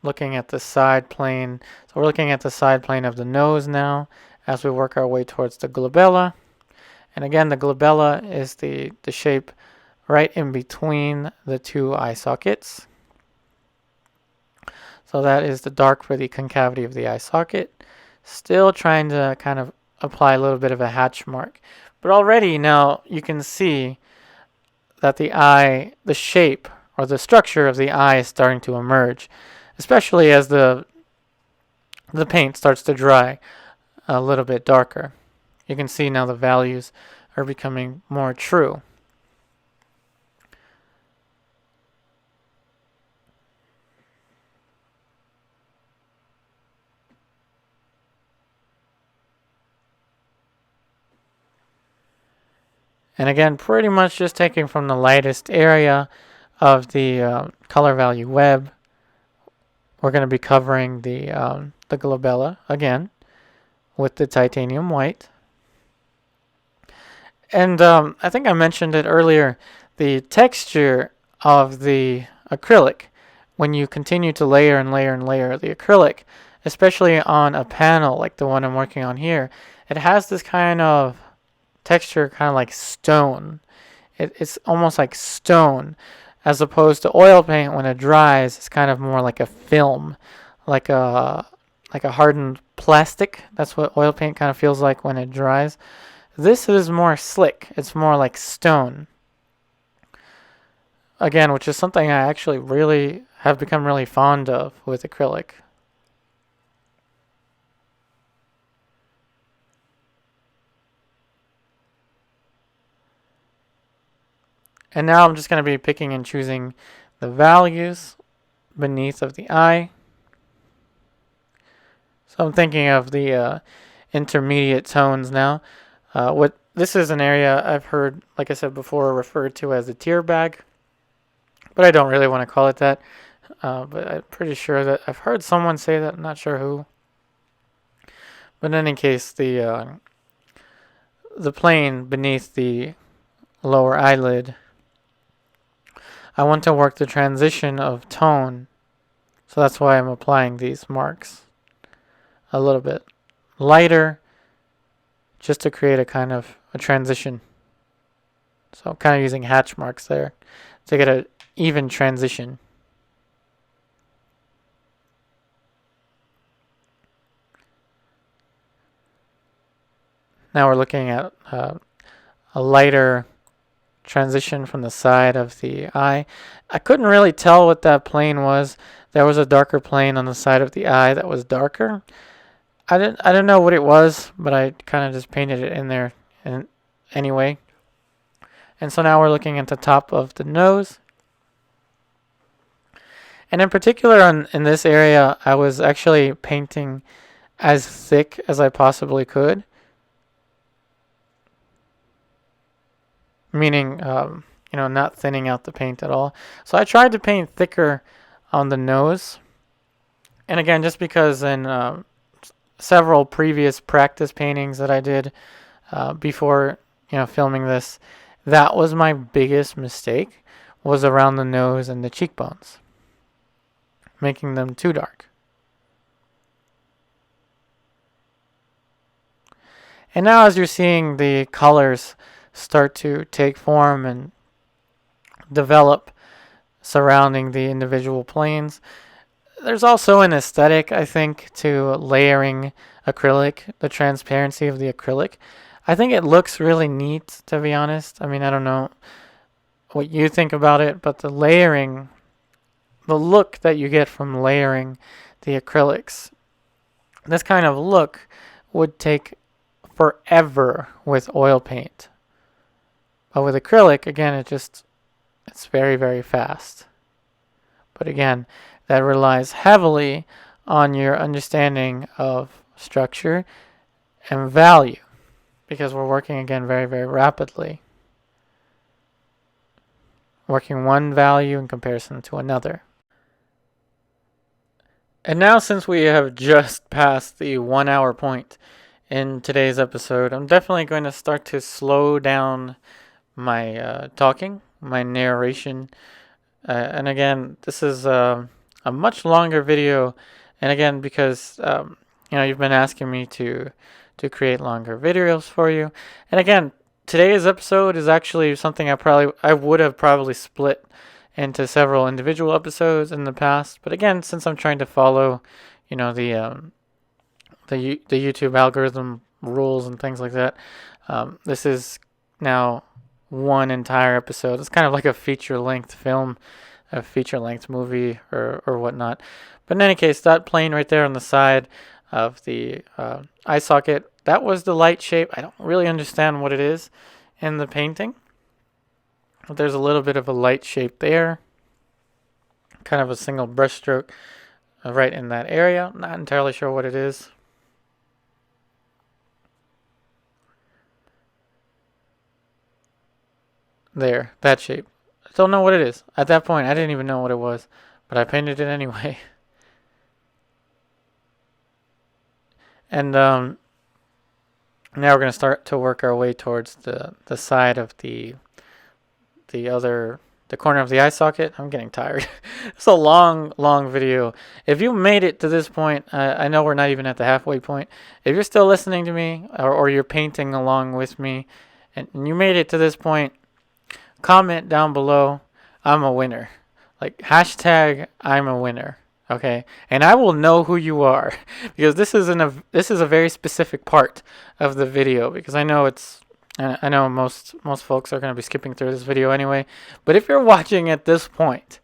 Looking at the side plane. So we're looking at the side plane of the nose now as we work our way towards the glabella. And again, the glabella is the shape right in between the two eye sockets. So that is the dark for the concavity of the eye socket. Still trying to kind of apply a little bit of a hatch mark. But already now you can see that the shape or the structure of the eye is starting to emerge, especially as the paint starts to dry a little bit darker. You can see now the values are becoming more true. And again, pretty much just taking from the lightest area of the color value web. We're going to be covering the glabella again with the titanium white. And I think I mentioned it earlier, the texture of the acrylic, when you continue to layer and layer and layer the acrylic, especially on a panel like the one I'm working on here, it has this kind of texture, kind of like stone. It's almost like stone, as opposed to oil paint. When it dries, it's kind of more like a film, like a hardened plastic. That's what oil paint kind of feels like when it dries. This is more slick. It's more like stone. Again, which is something I actually really have become really fond of with acrylic. And now I'm just going to be picking and choosing the values beneath of the eye. So I'm thinking of the intermediate tones now. This is an area I've heard, like I said before, referred to as the tear bag. But I don't really want to call it that. But I'm pretty sure that I've heard someone say that. I'm not sure who. But in any case, the plane beneath the lower eyelid, I want to work the transition of tone So that's why I'm applying these marks a little bit lighter, just to create a kind of a transition. So I'm kind of using hatch marks there to get an even transition. Now we're looking at a lighter transition from the side of the eye. I couldn't really tell what that plane was. There was a darker plane on the side of the eye that was darker. I didn't know what it was, but I kind of just painted it in there anyway. And so now we're looking at the top of the nose. And in particular in this area, I was actually painting as thick as I possibly could. Meaning, not thinning out the paint at all. So I tried to paint thicker on the nose. And again, just because in several previous practice paintings that I did before, filming this, that was my biggest mistake, was around the nose and the cheekbones, making them too dark. And now as you're seeing the colors start to take form and develop surrounding the individual planes, there's also an aesthetic, I think, to layering acrylic, the transparency of the acrylic. I think it looks really neat, to be honest. I mean, I don't know what you think about it, but the layering, the look that you get from layering the acrylics, this kind of look would take forever with oil paint. But with acrylic, again, it's very, very fast. But again, that relies heavily on your understanding of structure and value, because we're working, again, very, very rapidly. Working one value in comparison to another. And now, since we have just passed the 1 hour point in today's episode, I'm definitely going to start to slow down my talking, my narration. And again, this is a much longer video. And again, because you've been asking me to create longer videos for you. And again, today's episode is actually something I would have probably split into several individual episodes in the past. But again, since I'm trying to follow, the YouTube algorithm rules and things like that, this is now one entire episode. It's kind of like a feature-length film, a feature-length movie or whatnot. But in any case, that plane right there on the side of the eye socket, that was the light shape. I don't really understand what it is in the painting. But there's a little bit of a light shape there. Kind of a single brush stroke right in that area. Not entirely sure what it is. There, that shape. I don't know what it is. At that point, I didn't even know what it was, but I painted it anyway. And now we're going to start to work our way towards the side of the corner of the eye socket. I'm getting tired. It's a long video. If you made it to this point, I know we're not even at the halfway point. If you're still listening to me or you're painting along with me and you made it to this point, comment down below, I'm a winner. Like hashtag I'm a winner. Okay, and I will know who you are because this is a very specific part of the video, because I know most folks are going to be skipping through this video anyway. But if you're watching at this point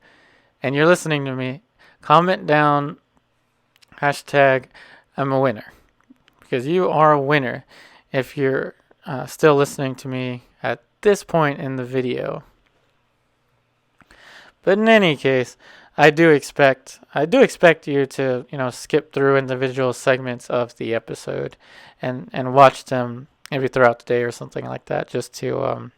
and you're listening to me, comment down hashtag I'm a winner, because you are a winner if you're still listening to me at this point in the video. But in any case, I do expect you to skip through individual segments of the episode and watch them maybe throughout the day or something like that, just to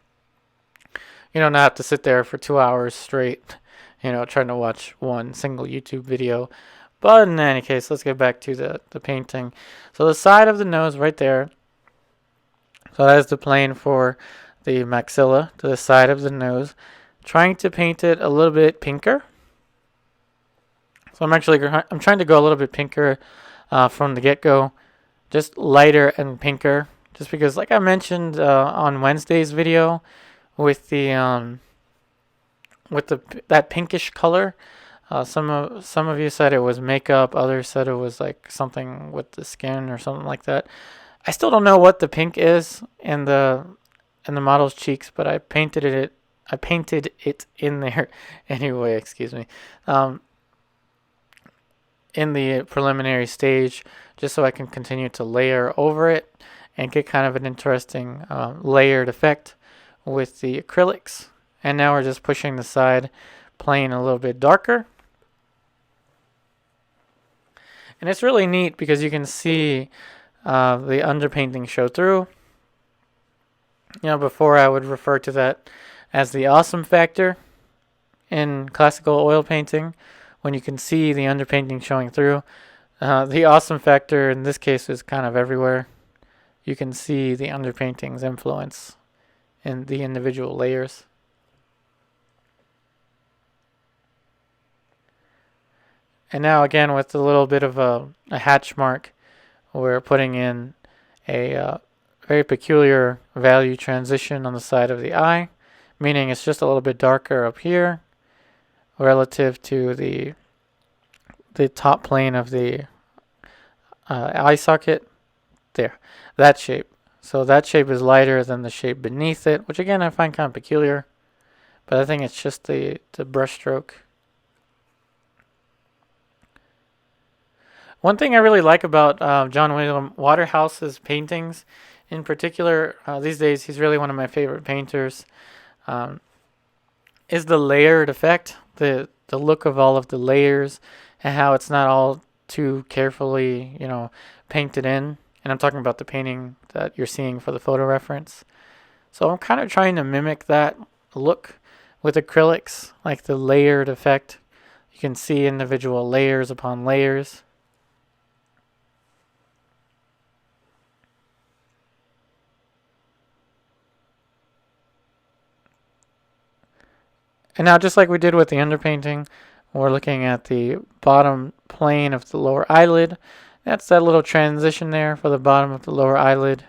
not have to sit there for 2 hours straight, trying to watch one single YouTube video. But in any case, let's get back to the painting. So the side of the nose right there. So that is the plane for the maxilla to the side of the nose. Trying to paint it a little bit pinker. So I'm trying to go a little bit pinker from the get-go, just lighter and pinker, just because, like I mentioned on Wednesday's video, with the that pinkish color. Some of you said it was makeup. Others said it was like something with the skin or something like that. I still don't know what the pink is in the model's cheeks, but I painted it. I painted it in there anyway. Excuse me. In the preliminary stage, just so I can continue to layer over it and get kind of an interesting layered effect with the acrylics. And now we're just pushing the side plane a little bit darker. And it's really neat because you can see the underpainting show through. Before I would refer to that as the awesome factor in classical oil painting, when you can see the underpainting showing through. The awesome factor in this case is kind of everywhere. You can see the underpainting's influence in the individual layers. And now again with a little bit of a hatch mark, we're putting in a very peculiar value transition on the side of the eye, meaning it's just a little bit darker up here relative to the top plane of the eye socket. There, that shape. So that shape is lighter than the shape beneath it, which again I find kind of peculiar, but I think it's just the brush stroke. One thing I really like about John William Waterhouse's paintings, in particular, these days he's really one of my favorite painters, is the layered effect, the look of all of the layers, and how it's not all too carefully, painted in. And I'm talking about the painting that you're seeing for the photo reference. So I'm kind of trying to mimic that look with acrylics, like the layered effect. You can see individual layers upon layers. And now, just like we did with the underpainting, we're looking at the bottom plane of the lower eyelid. That's that little transition there for the bottom of the lower eyelid.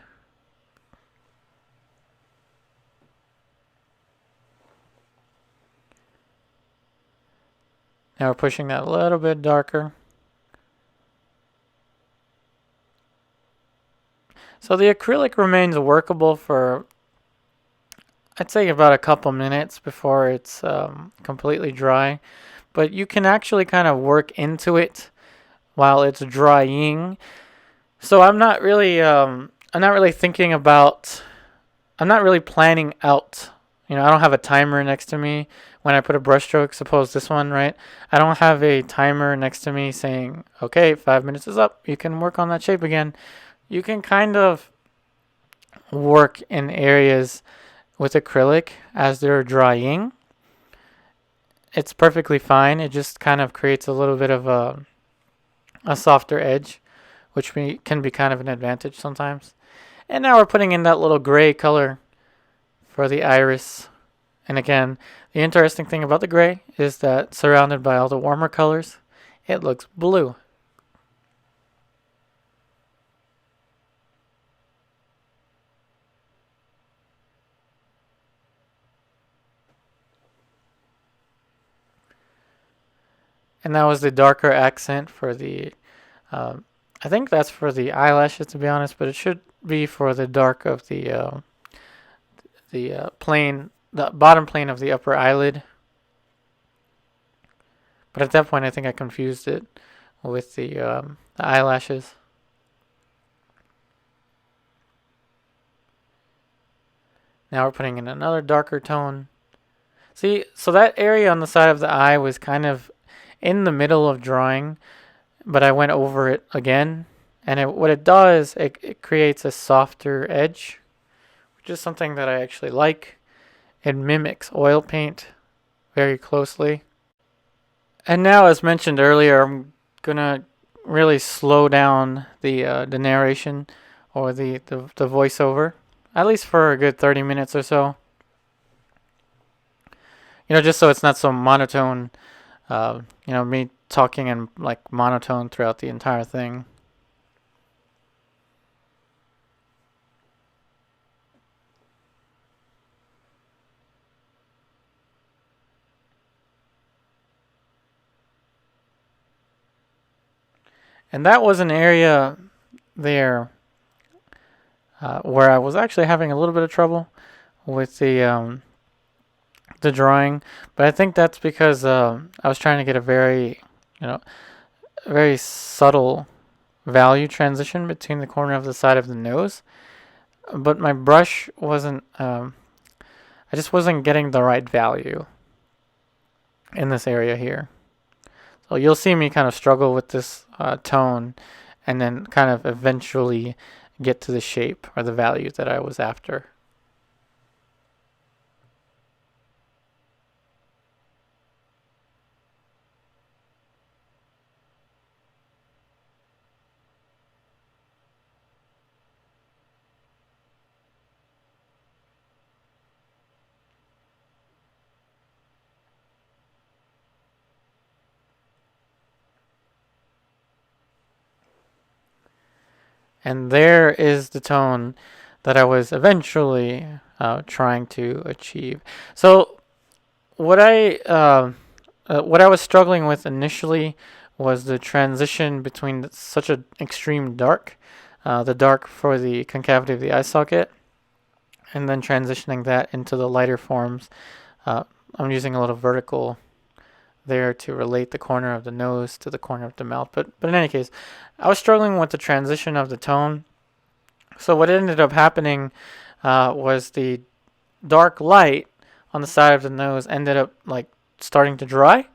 Now we're pushing that a little bit darker. So the acrylic remains workable for, I'd say, about a couple minutes before it's completely dry. But you can actually kind of work into it while it's drying. So I'm not really thinking about, I'm not really planning out. I don't have a timer next to me when I put a brush stroke. Suppose this one, right? I don't have a timer next to me saying, okay, 5 minutes is up. You can work on that shape again. You can kind of work in areas with acrylic as they're drying. It's perfectly fine. It just kind of creates a little bit of a softer edge, which can be kind of an advantage sometimes. And now we're putting in that little gray color for the iris. And again, the interesting thing about the gray is that surrounded by all the warmer colors, it looks blue. And that was the darker accent for the, I think that's for the eyelashes, to be honest, but it should be for the dark of the plane, the bottom plane of the upper eyelid. But at that point, I think I confused it with the eyelashes. Now we're putting in another darker tone. See, so that area on the side of the eye was kind of in the middle of drawing, but I went over it again. And what it does, it creates a softer edge, which is something that I actually like. It mimics oil paint very closely. And now, as mentioned earlier, I'm going to really slow down the narration or the voiceover, at least for a good 30 minutes or so. Just so it's not so monotone, me talking in like monotone throughout the entire thing. And that was an area there where I was actually having a little bit of trouble with the drawing, but I think that's because I was trying to get a very, you know, very subtle value transition between the corner of the side of the nose, but my brush wasn't. I just wasn't getting the right value in this area here. So you'll see me kind of struggle with this tone, and then kind of eventually get to the shape or the value that I was after. And there is the tone that I was eventually trying to achieve. So what I was struggling with initially was the transition between such an extreme dark, the dark for the concavity of the eye socket, and then transitioning that into the lighter forms. I'm using a little vertical there to relate the corner of the nose to the corner of the mouth. But in any case, I was struggling with the transition of the tone. So what ended up happening was the dark light on the side of the nose ended up like starting to dry,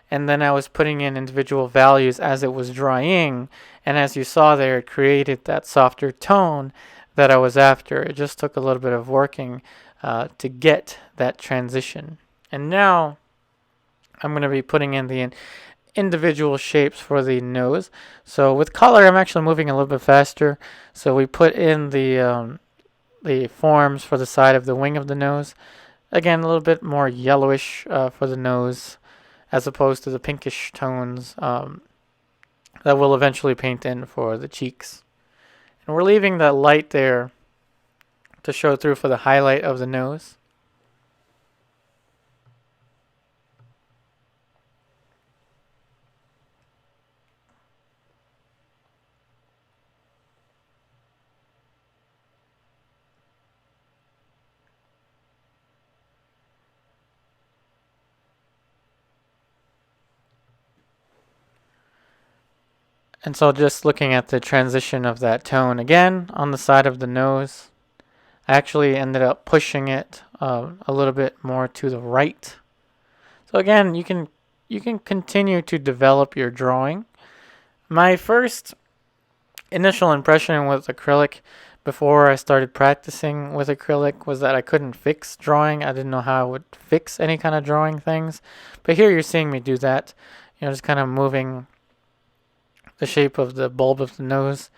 and then I was putting in individual values as it was drying, and as you saw there, it created that softer tone that I was after. It just took a little bit of working to get that transition. And now I'm going to be putting in the individual shapes for the nose. So with color, I'm actually moving a little bit faster. So we put in the forms for the side of the wing of the nose. Again, a little bit more yellowish for the nose, as opposed to the pinkish tones that we'll eventually paint in for the cheeks. And we're leaving that light there to show through for the highlight of the nose. And so just looking at the transition of that tone again on the side of the nose, I actually ended up pushing it a little bit more to the right. So again, you can continue to develop your drawing. My first initial impression with acrylic before I started practicing with acrylic was that I couldn't fix drawing. I didn't know how I would fix any kind of drawing things. But here you're seeing me do that. Just kind of moving the shape of the bulb of the nose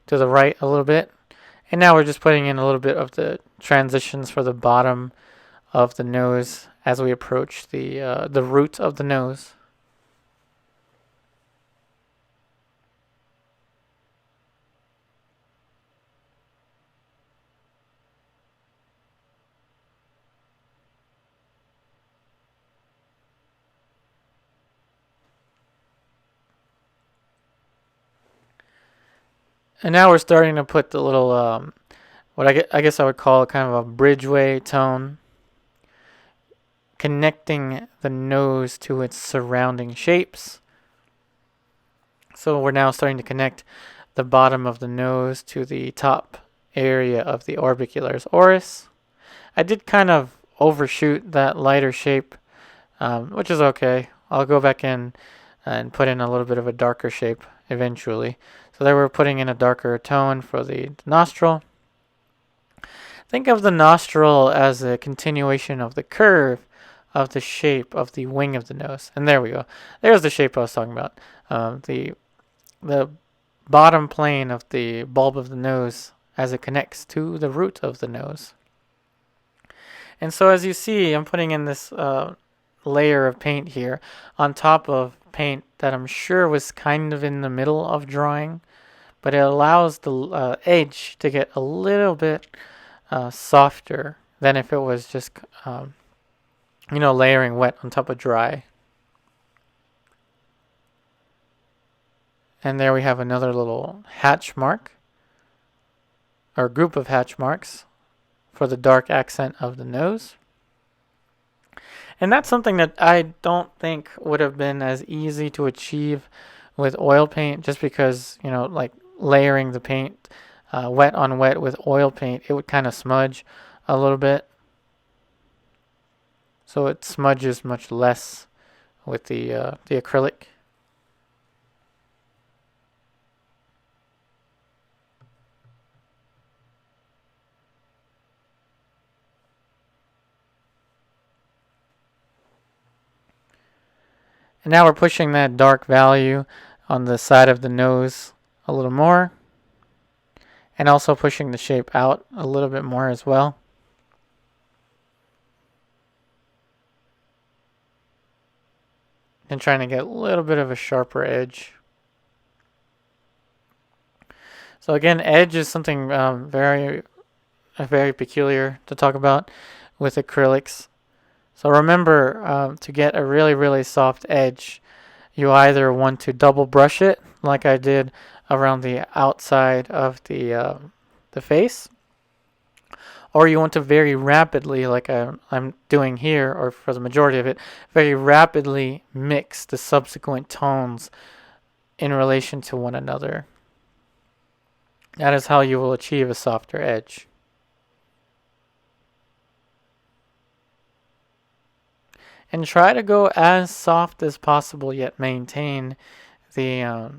to the right a little bit. And now we're just putting in a little bit of the transitions for the bottom of the nose as we approach the root of the nose. And now we're starting to put the little, what I guess I would call kind of a bridgeway tone, connecting the nose to its surrounding shapes. So we're now starting to connect the bottom of the nose to the top area of the orbicularis oris. I did kind of overshoot that lighter shape, which is okay. I'll go back in and put in a little bit of a darker shape eventually. So there we're putting in a darker tone for the nostril. Think of the nostril as a continuation of the curve of the shape of the wing of the nose. And there we go. There's the shape I was talking about. The bottom plane of the bulb of the nose as it connects to the root of the nose. And so as you see, I'm putting in this layer of paint here on top of paint that I'm sure was kind of in the middle of drawing, but it allows the edge to get a little bit softer than if it was just, layering wet on top of dry. And there we have another little hatch mark, or group of hatch marks for the dark accent of the nose. And that's something that I don't think would have been as easy to achieve with oil paint, just because, like layering the paint wet on wet with oil paint, it would kind of smudge a little bit. So it smudges much less with the acrylic. And now we're pushing that dark value on the side of the nose a little more, and also pushing the shape out a little bit more as well. And trying to get a little bit of a sharper edge. So again, edge is something very peculiar to talk about with acrylics. So remember, to get a really, really soft edge, you either want to double brush it, like I did around the outside of the face, or you want to very rapidly, like I'm doing here, or for the majority of it, very rapidly mix the subsequent tones in relation to one another. That is how you will achieve a softer edge. And try to go as soft as possible, yet maintain the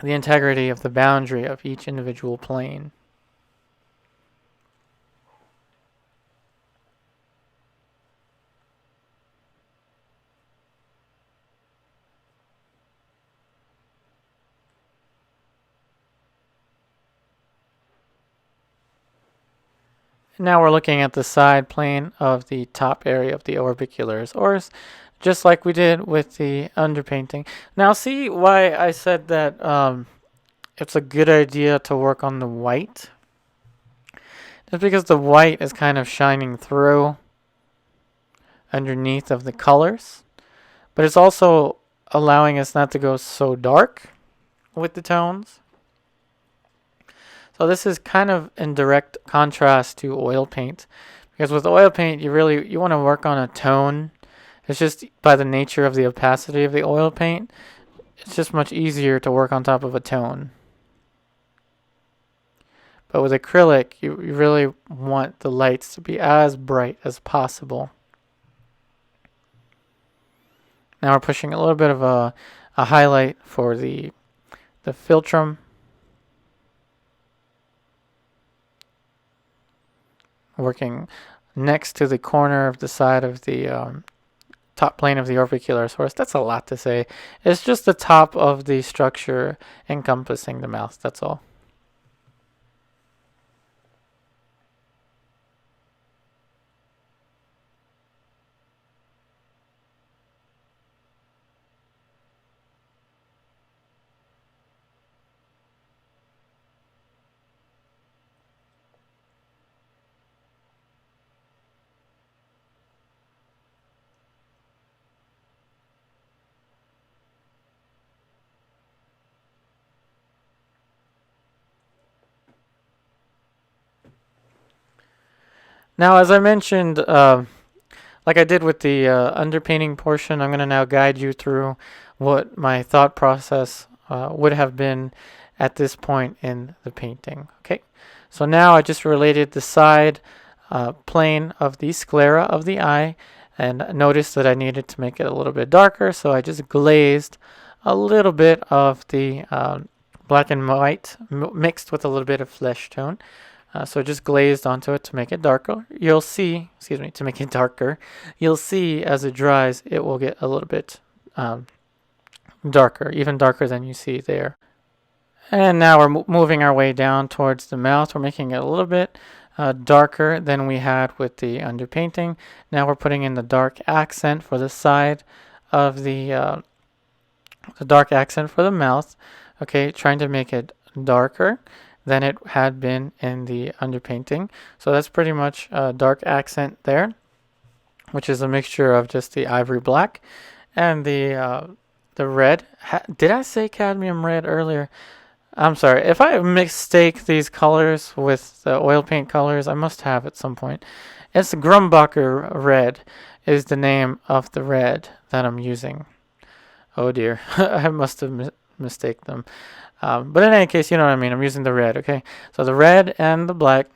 integrity of the boundary of each individual plane. Now we're looking at the side plane of the top area of the orbicularis, or just like we did with the underpainting. Now see why I said that it's a good idea to work on the white? Just because the white is kind of shining through underneath of the colors, but it's also allowing us not to go so dark with the tones. So this is kind of in direct contrast to oil paint, because with oil paint you want to work on a tone. It's just by the nature of the opacity of the oil paint, it's just much easier to work on top of a tone. But with acrylic, you really want the lights to be as bright as possible. Now we're pushing a little bit of a highlight for the philtrum. Working next to the corner of the side of the top plane of the orbicular source. That's a lot to say. It's just the top of the structure encompassing the mouth, that's all. Now, as I mentioned, like I did with the underpainting portion, I'm going to now guide you through what my thought process would have been at this point in the painting. Okay, so now I just related the side plane of the sclera of the eye, and noticed that I needed to make it a little bit darker, so I just glazed a little bit of the black and white mixed with a little bit of flesh tone. So just glazed onto it to make it darker. You'll see, to make it darker, you'll see as it dries, it will get a little bit darker, even darker than you see there. And now we're moving our way down towards the mouth. We're making it a little bit darker than we had with the underpainting. Now we're putting in the dark accent for the side of the dark accent for the mouth. Okay, trying to make it darker than it had been in the underpainting. So that's pretty much a dark accent there, which is a mixture of just the ivory black and the red. Did I say cadmium red earlier? I'm sorry. If I mistake these colors with the oil paint colors, I must have at some point. It's Grumbacher red is the name of the red that I'm using. Oh dear. I must have mistaken them. But in any case, you know what I mean. I'm using the red, okay? So the red and the black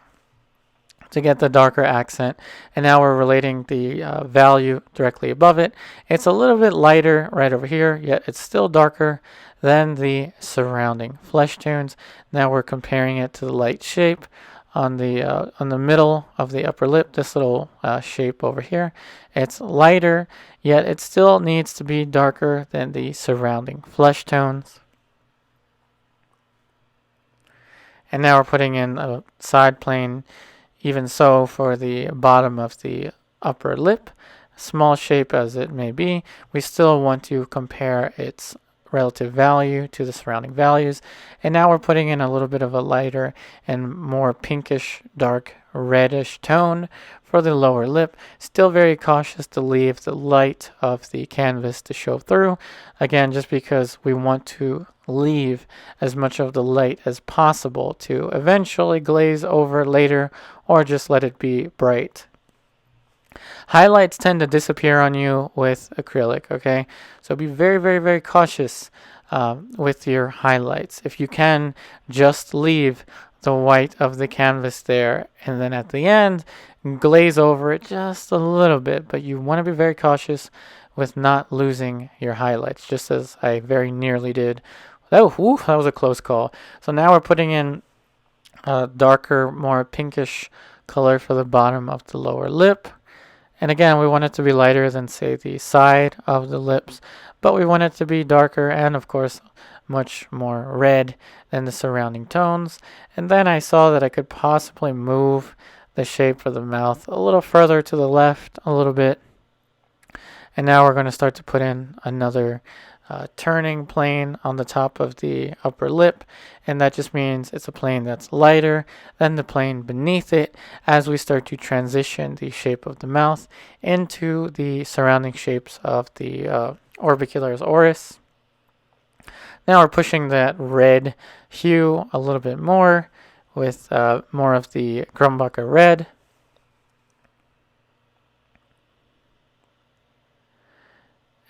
to get the darker accent. And now we're relating the value directly above it. It's a little bit lighter right over here, yet it's still darker than the surrounding flesh tones. Now we're comparing it to the light shape on the middle of the upper lip, this little shape over here. It's lighter, yet it still needs to be darker than the surrounding flesh tones. And now we're putting in a side plane, even so, for the bottom of the upper lip. Small shape as it may be, we still want to compare its relative value to the surrounding values. And now we're putting in a little bit of a lighter and more pinkish, dark, reddish tone for the lower lip. Still very cautious to leave the light of the canvas to show through. Again, just because we want to leave as much of the light as possible to eventually glaze over later or just let it be bright. Highlights tend to disappear on you with acrylic, okay? So be very, very, very cautious with your highlights. If you can, just leave the white of the canvas there, and then at the end, glaze over it just a little bit, but you want to be very cautious with not losing your highlights, just as I very nearly did. Oh, that was a close call. So now we're putting in a darker, more pinkish color for the bottom of the lower lip. And again, we want it to be lighter than, say, the side of the lips, but we want it to be darker and, of course, much more red than the surrounding tones. And then I saw that I could possibly move the shape for the mouth a little further to the left a little bit. And now we're going to start to put in another turning plane on the top of the upper lip, and that just means it's a plane that's lighter than the plane beneath it as we start to transition the shape of the mouth into the surrounding shapes of the orbicularis oris. Now we're pushing that red hue a little bit more with more of the Grumbacher red.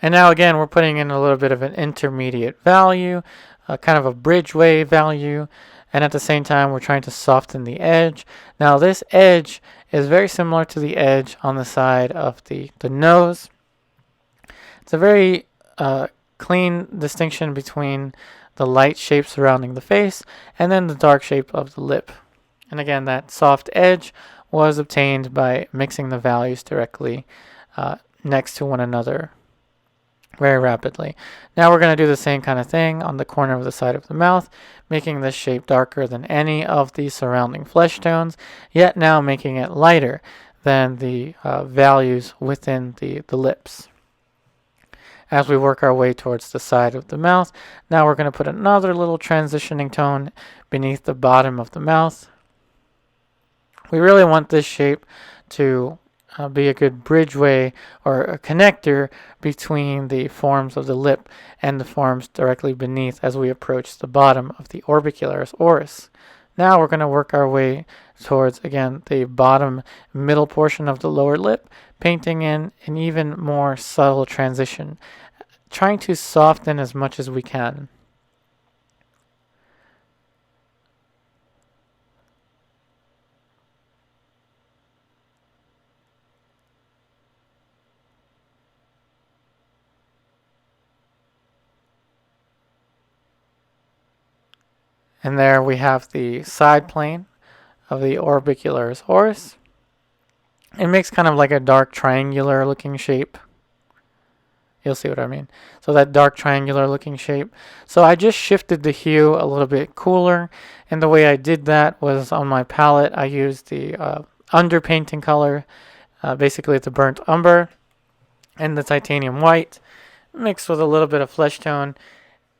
And now again, we're putting in a little bit of an intermediate value, kind of a bridgeway value, and at the same time, we're trying to soften the edge. Now this edge is very similar to the edge on the side of the nose. It's a very clean distinction between the light shape surrounding the face and then the dark shape of the lip. And again, that soft edge was obtained by mixing the values directly next to one another very rapidly. Now we're going to do the same kind of thing on the corner of the side of the mouth, making this shape darker than any of the surrounding flesh tones, yet now making it lighter than the values within the lips. As we work our way towards the side of the mouth, now we're going to put another little transitioning tone beneath the bottom of the mouth. We really want this shape to be a good bridgeway or a connector between the forms of the lip and the forms directly beneath as we approach the bottom of the orbicularis oris. Now we're going to work our way towards, again, the bottom middle portion of the lower lip, painting in an even more subtle transition, trying to soften as much as we can. And there we have the side plane of the orbicularis oris. It makes kind of like a dark triangular looking shape. You'll see what I mean. So that dark triangular looking shape. So I just shifted the hue a little bit cooler. And the way I did that was on my palette. I used the Underpainting color. Basically, it's a burnt umber and the titanium white mixed with a little bit of flesh tone.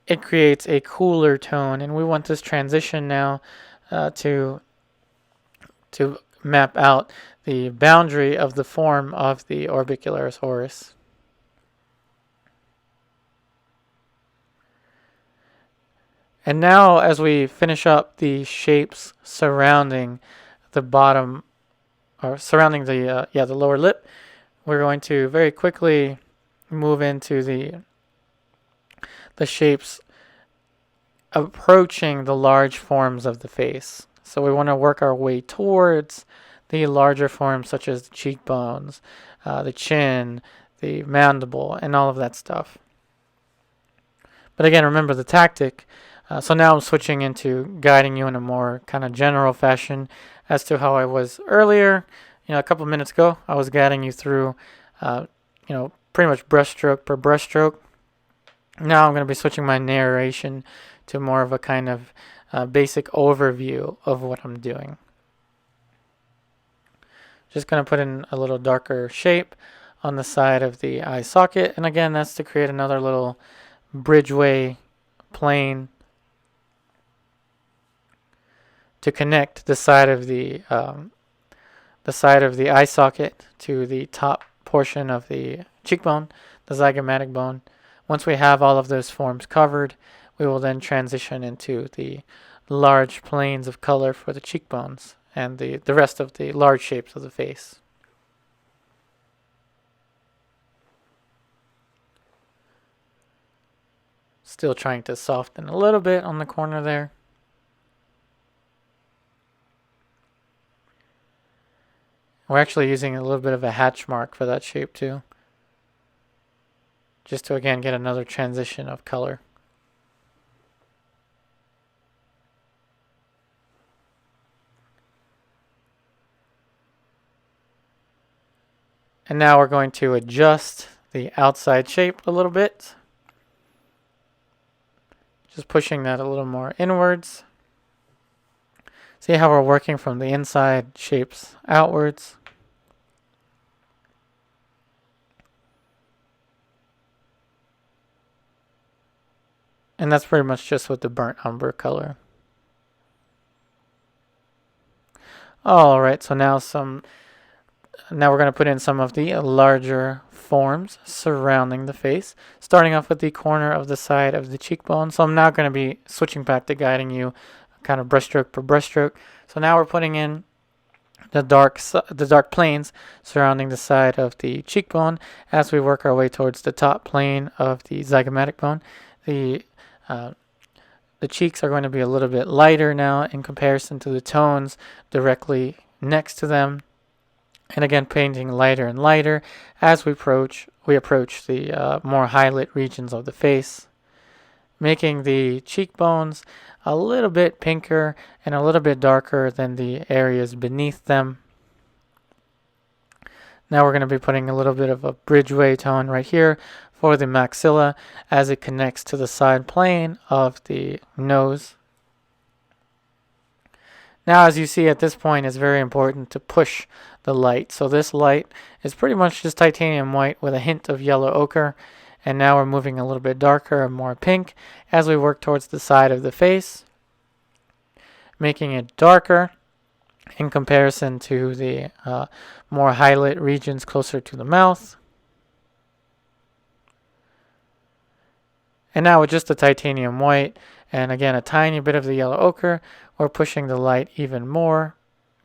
It creates a cooler tone. And we want this transition now to map out the boundary of the form of the orbicularis oris. And now as we finish up the shapes surrounding the bottom, or surrounding the lower lip, we're going to very quickly move into the shapes approaching the large forms of the face. So we want to work our way towards the larger forms such as the cheekbones, the chin, the mandible, and all of that stuff. But again, remember the tactic. So now I'm switching into guiding you in a more kind of general fashion as to how I was earlier. A couple minutes ago, I was guiding you through, pretty much brushstroke per brushstroke. Now I'm going to be switching my narration to more of a kind of basic overview of what I'm doing. Just going to put in a little darker shape on the side of the eye socket. And again, that's to create another little bridgeway plane to connect the side of the eye socket to the top portion of the cheekbone, the zygomatic bone. Once we have all of those forms covered, we will then transition into the large planes of color for the cheekbones and the rest of the large shapes of the face. Still trying to soften a little bit on the corner there. We're actually using a little bit of a hatch mark for that shape too. Just to again get another transition of color. And now we're going to adjust the outside shape a little bit. Just pushing that a little more inwards. See how we're working from the inside shapes outwards. And that's pretty much just with the burnt umber color. Alright, so now we're going to put in some of the larger forms surrounding the face, starting off with the corner of the side of the cheekbone. So I'm now going to be switching back to guiding you kind of brushstroke per brushstroke. So now we're putting in the dark planes surrounding the side of the cheekbone as we work our way towards the top plane of the zygomatic bone. The cheeks are going to be a little bit lighter now in comparison to the tones directly next to them. And again, painting lighter and lighter as we approach the more highlight regions of the face, making the cheekbones a little bit pinker and a little bit darker than the areas beneath them. Now we're going to be putting a little bit of a bridgeway tone right here for the maxilla as it connects to the side plane of the nose. Now, as you see at this point, it's very important to push the light. So this light is pretty much just titanium white with a hint of yellow ochre. And now we're moving a little bit darker and more pink as we work towards the side of the face, making it darker in comparison to the more highlight regions closer to the mouth. And now with just the titanium white and again a tiny bit of the yellow ochre, we're pushing the light even more,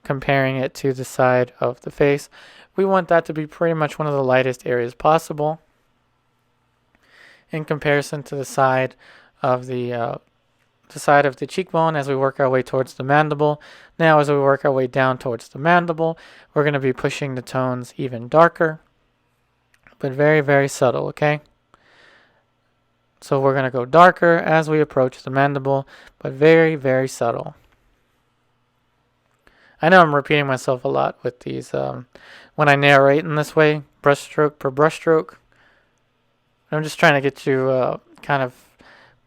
comparing it to the side of the face. We want that to be pretty much one of the lightest areas possible in comparison to the side of the cheekbone as we work our way towards the mandible. Now as we work our way down towards the mandible, we're going to be pushing the tones even darker, but very, very subtle, okay? So we're going to go darker as we approach the mandible, but very, very subtle. I know I'm repeating myself a lot with these when I narrate in this way, brushstroke per brushstroke. I'm just trying to get you kind of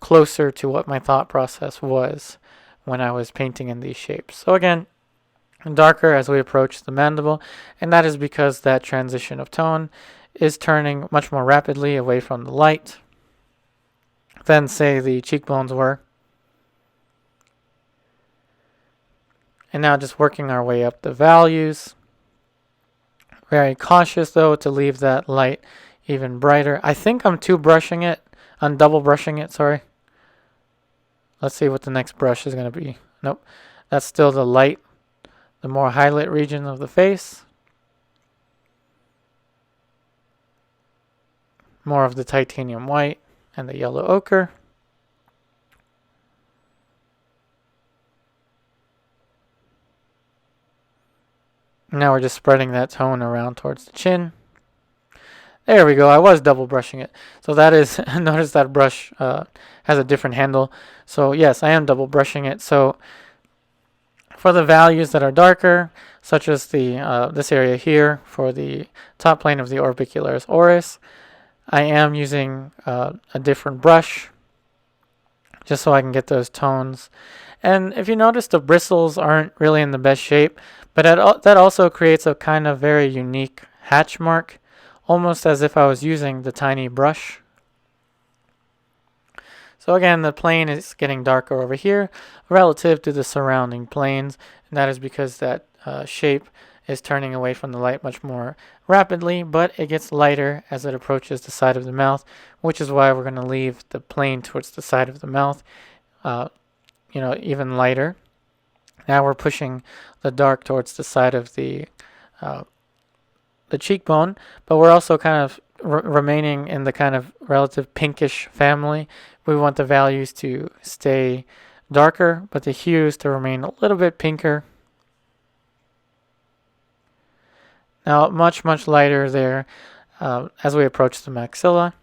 closer to what my thought process was when I was painting in these shapes. So again, darker as we approach the mandible, and that is because that transition of tone is turning much more rapidly away from the light than, say, the cheekbones were. And now just working our way up the values. Very cautious, though, to leave that light even brighter. I think I'm double brushing it, sorry. Let's see what the next brush is going to be. Nope, that's still the light, the more highlight region of the face. More of the titanium white and the yellow ochre. Now we're just spreading that tone around towards the chin. There we go. I was double brushing it. So that is, notice that brush has a different handle. So yes, I am double brushing it. So for the values that are darker, such as the this area here for the top plane of the orbicularis oris, I am using a different brush just so I can get those tones. And if you notice, the bristles aren't really in the best shape, but that also creates a kind of very unique hatch mark, almost as if I was using the tiny brush. So again, the plane is getting darker over here relative to the surrounding planes, and that is because that shape is turning away from the light much more rapidly, but it gets lighter as it approaches the side of the mouth, which is why we're going to leave the plane towards the side of the mouth, even lighter. Now we're pushing the dark towards the side of the cheekbone, but we're also kind of remaining in the kind of relative pinkish family. We want the values to stay darker, but the hues to remain a little bit pinker. Now much lighter there as we approach the maxilla.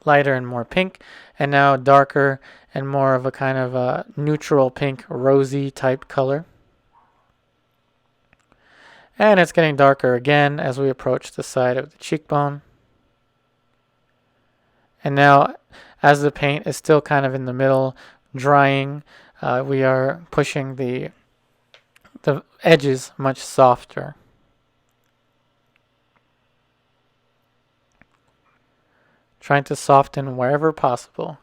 Lighter and more pink, and now darker and more of a kind of a neutral pink, rosy type color. And it's getting darker again as we approach the side of the cheekbone. And now, as the paint is still kind of in the middle, drying, we are pushing the edges much softer. Trying to soften wherever possible.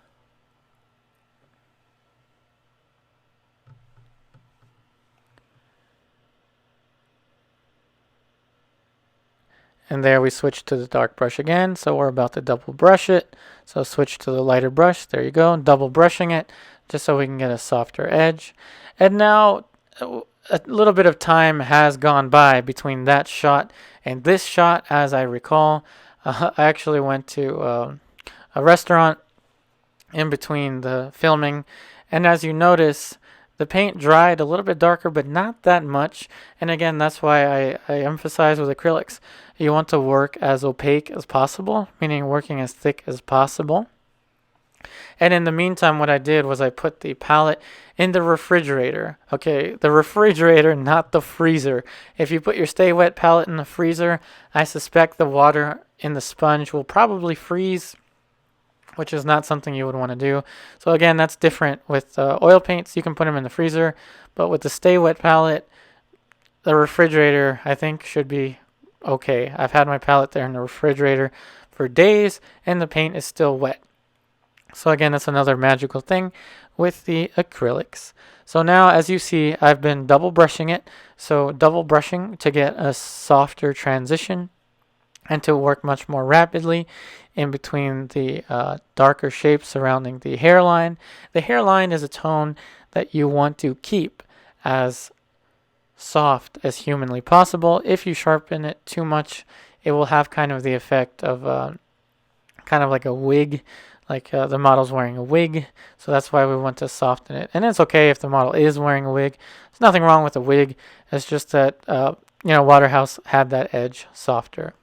And there we switch to the dark brush again, so we're about to double brush it. So switch to the lighter brush, there you go, double brushing it, just so we can get a softer edge. And now a little bit of time has gone by between that shot and this shot, as I recall. I actually went to a restaurant in between the filming, and as you notice, the paint dried a little bit darker, but not that much. And again, that's why I emphasize with acrylics, you want to work as opaque as possible, meaning working as thick as possible. And in the meantime, what I did was I put the palette in the refrigerator. Okay, the refrigerator, not the freezer. If you put your Stay Wet palette in the freezer, I suspect the water in the sponge will probably freeze, which is not something you would want to do. So again, that's different with oil paints. You can put them in the freezer, but with the Stay Wet palette, the refrigerator, I think, should be okay. I've had my palette there in the refrigerator for days, and the paint is still wet. So again, that's another magical thing with the acrylics. So now, as you see, I've been double brushing it. So double brushing to get a softer transition and to work much more rapidly in between the darker shapes surrounding the hairline. The hairline is a tone that you want to keep as soft as humanly possible. If you sharpen it too much, it will have kind of the effect of kind of like a wig, like the model's wearing a wig. So that's why we want to soften it. And it's okay if the model is wearing a wig. There's nothing wrong with a wig. It's just that Waterhouse had that edge softer.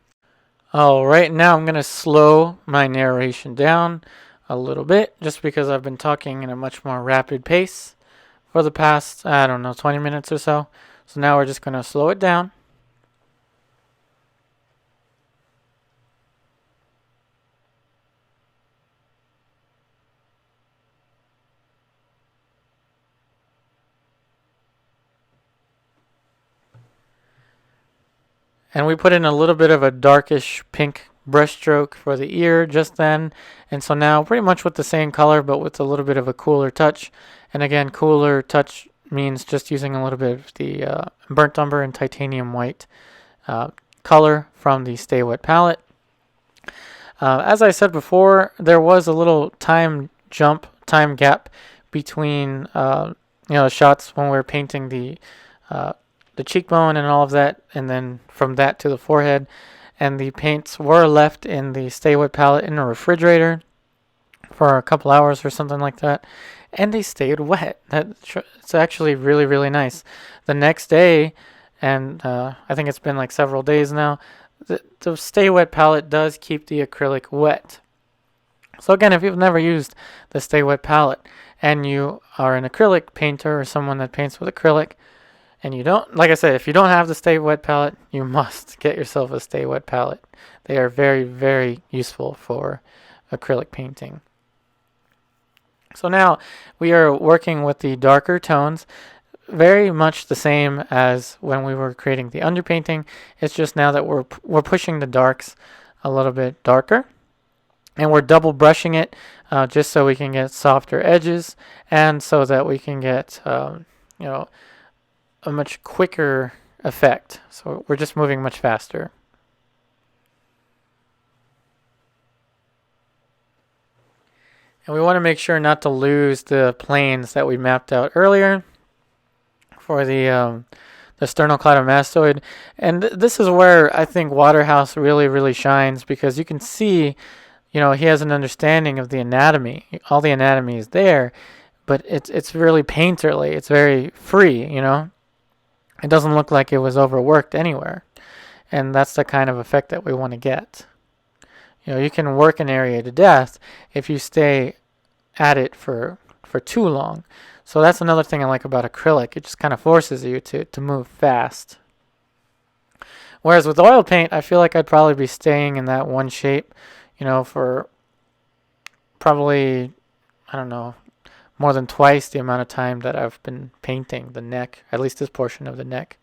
All right, now I'm going to slow my narration down a little bit just because I've been talking in a much more rapid pace for the past, 20 minutes or so. So now we're just going to slow it down. And we put in a little bit of a darkish pink brushstroke for the ear just then. And so now pretty much with the same color, but with a little bit of a cooler touch. And again, cooler touch means just using a little bit of the burnt umber and titanium white color from the Stay Wet palette. As I said before, there was a little time gap between shots when we were painting the cheekbone and all of that, and then from that to the forehead. And the paints were left in the Stay Wet palette in the refrigerator for a couple hours or something like that, and they stayed wet. It's actually really, really nice. The next day, and I think it's been like several days now, the Stay Wet palette does keep the acrylic wet. So again, if you've never used the Stay Wet palette and you are an acrylic painter or someone that paints with acrylic, and you don't, like I said, if you don't have the Stay Wet palette, you must get yourself a Stay Wet palette. They are very, very useful for acrylic painting. So now we are working with the darker tones, very much the same as when we were creating the underpainting. It's just now that we're pushing the darks a little bit darker, and we're double brushing it just so we can get softer edges, and so that we can get a much quicker effect. So we're just moving much faster. And we want to make sure not to lose the planes that we mapped out earlier for the sternocleidomastoid. And this is where I think Waterhouse really, really shines, because you can see, he has an understanding of the anatomy. All the anatomy is there, but it's really painterly. It's very free, It doesn't look like it was overworked anywhere. And that's the kind of effect that we want to get. You can work an area to death if you stay at it for too long. So that's another thing I like about acrylic. It just kind of forces you to move fast. Whereas with oil paint, I feel like I'd probably be staying in that one shape, for probably, I don't know, more than twice the amount of time that I've been painting the neck, at least this portion of the neck.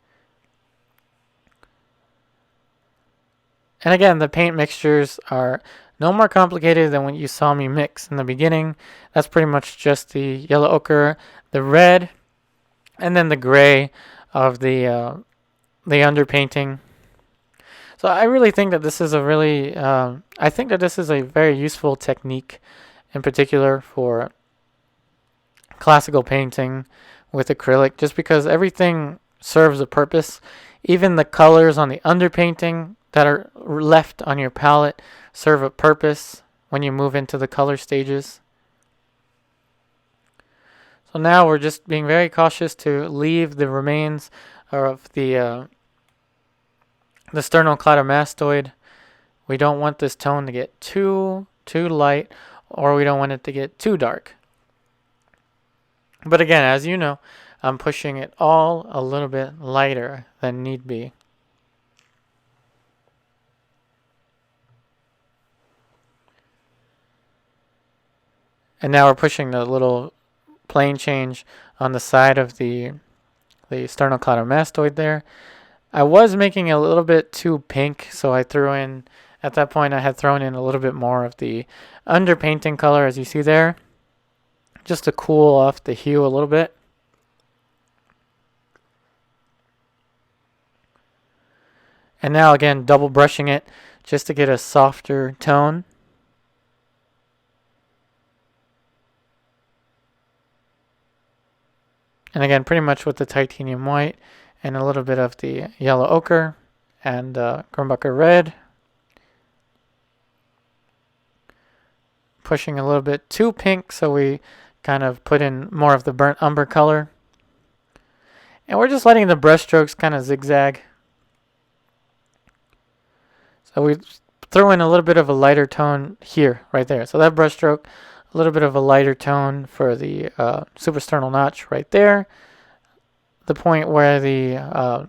And again, the paint mixtures are no more complicated than what you saw me mix in the beginning. That's pretty much just the yellow ochre, the red, and then the gray of the underpainting. So I really think that this is a very useful technique, in particular for classical painting with acrylic, just because everything serves a purpose. Even the colors on the underpainting that are left on your palette serve a purpose when you move into the color stages. So now we're just being very cautious to leave the remains of the sternocleidomastoid. We don't want this tone to get too light, or we don't want it to get too dark. But again, as you know, I'm pushing it all a little bit lighter than need be. And now we're pushing the little plane change on the side of the sternocleidomastoid there. I was making it a little bit too pink, so I threw in, at that point I had thrown in a little bit more of the underpainting color, as you see there, just to cool off the hue a little bit. And now again, double brushing it just to get a softer tone. And again, pretty much with the titanium white and a little bit of the yellow ochre and Grumbucker red. Pushing a little bit too pink, so we kind of put in more of the burnt umber color. And we're just letting the brush strokes kind of zigzag. So we throw in a little bit of a lighter tone here, right there. So that brush stroke, a little bit of a lighter tone for the suprasternal notch right there. The point where the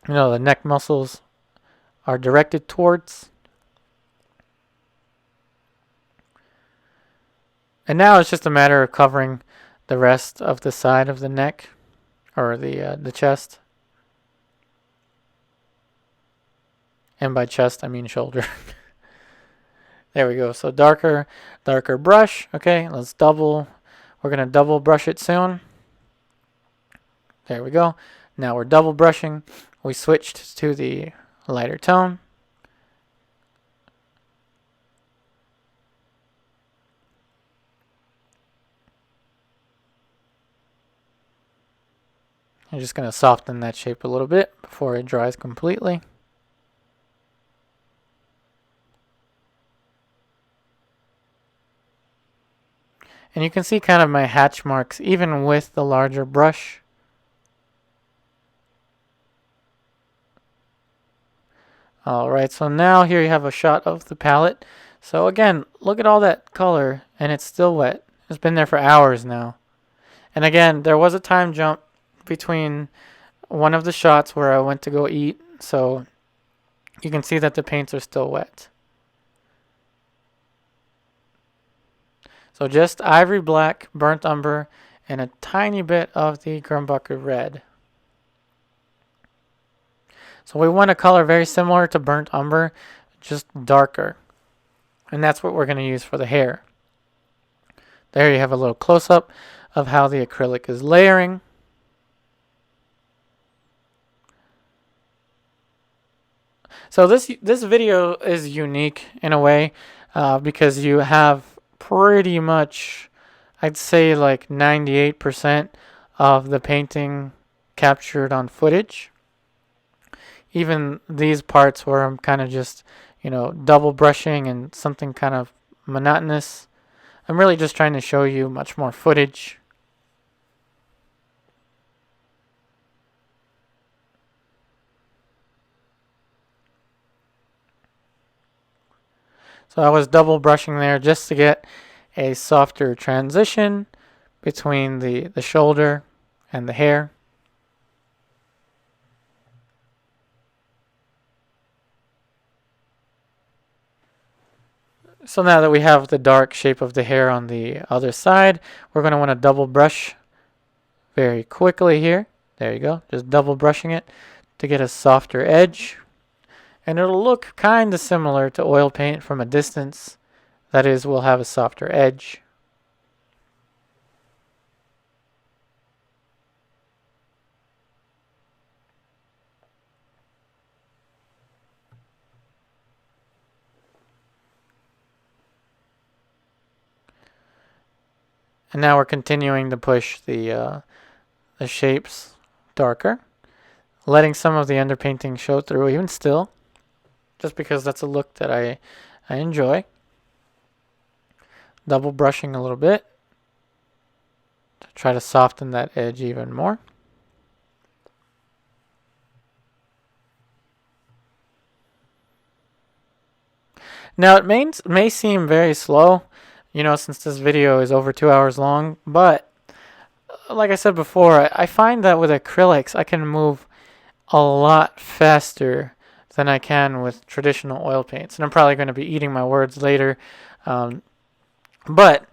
the neck muscles are directed towards. And now it's just a matter of covering the rest of the side of the neck, or the chest. And by chest, I mean shoulder. There we go. So darker brush. Okay, let's double. We're going to double brush it soon. There we go. Now we're double brushing. We switched to the lighter tone. I'm just going to soften that shape a little bit before it dries completely. And you can see kind of my hatch marks even with the larger brush. Alright, so now here you have a shot of the palette. So again, look at all that color and it's still wet. It's been there for hours now. And again, there was a time jump between one of the shots where I went to go eat, so you can see that the paints are still wet. So just ivory black, burnt umber, and a tiny bit of the Grumbucker red. So we want a color very similar to burnt umber, just darker. And that's what we're going to use for the hair. There you have a little close-up of how the acrylic is layering. So this video is unique in a way because you have pretty much, I'd say like 98% of the painting captured on footage. Even these parts where I'm kind of just, double brushing and something kind of monotonous. I'm really just trying to show you much more footage. So I was double brushing there just to get a softer transition between the shoulder and the hair. So now that we have the dark shape of the hair on the other side, we're going to want to double brush very quickly here. There you go. Just double brushing it to get a softer edge. And it'll look kind of similar to oil paint from a distance. That is, we'll have a softer edge. And now we're continuing to push the shapes darker, letting some of the underpainting show through even still, just because that's a look that I enjoy. Double brushing a little bit to try to soften that edge even more. Now it may seem very slow, since this video is over 2 hours long, but like I said before, I find that with acrylics I can move a lot faster than I can with traditional oil paints. And I'm probably going to be eating my words later, but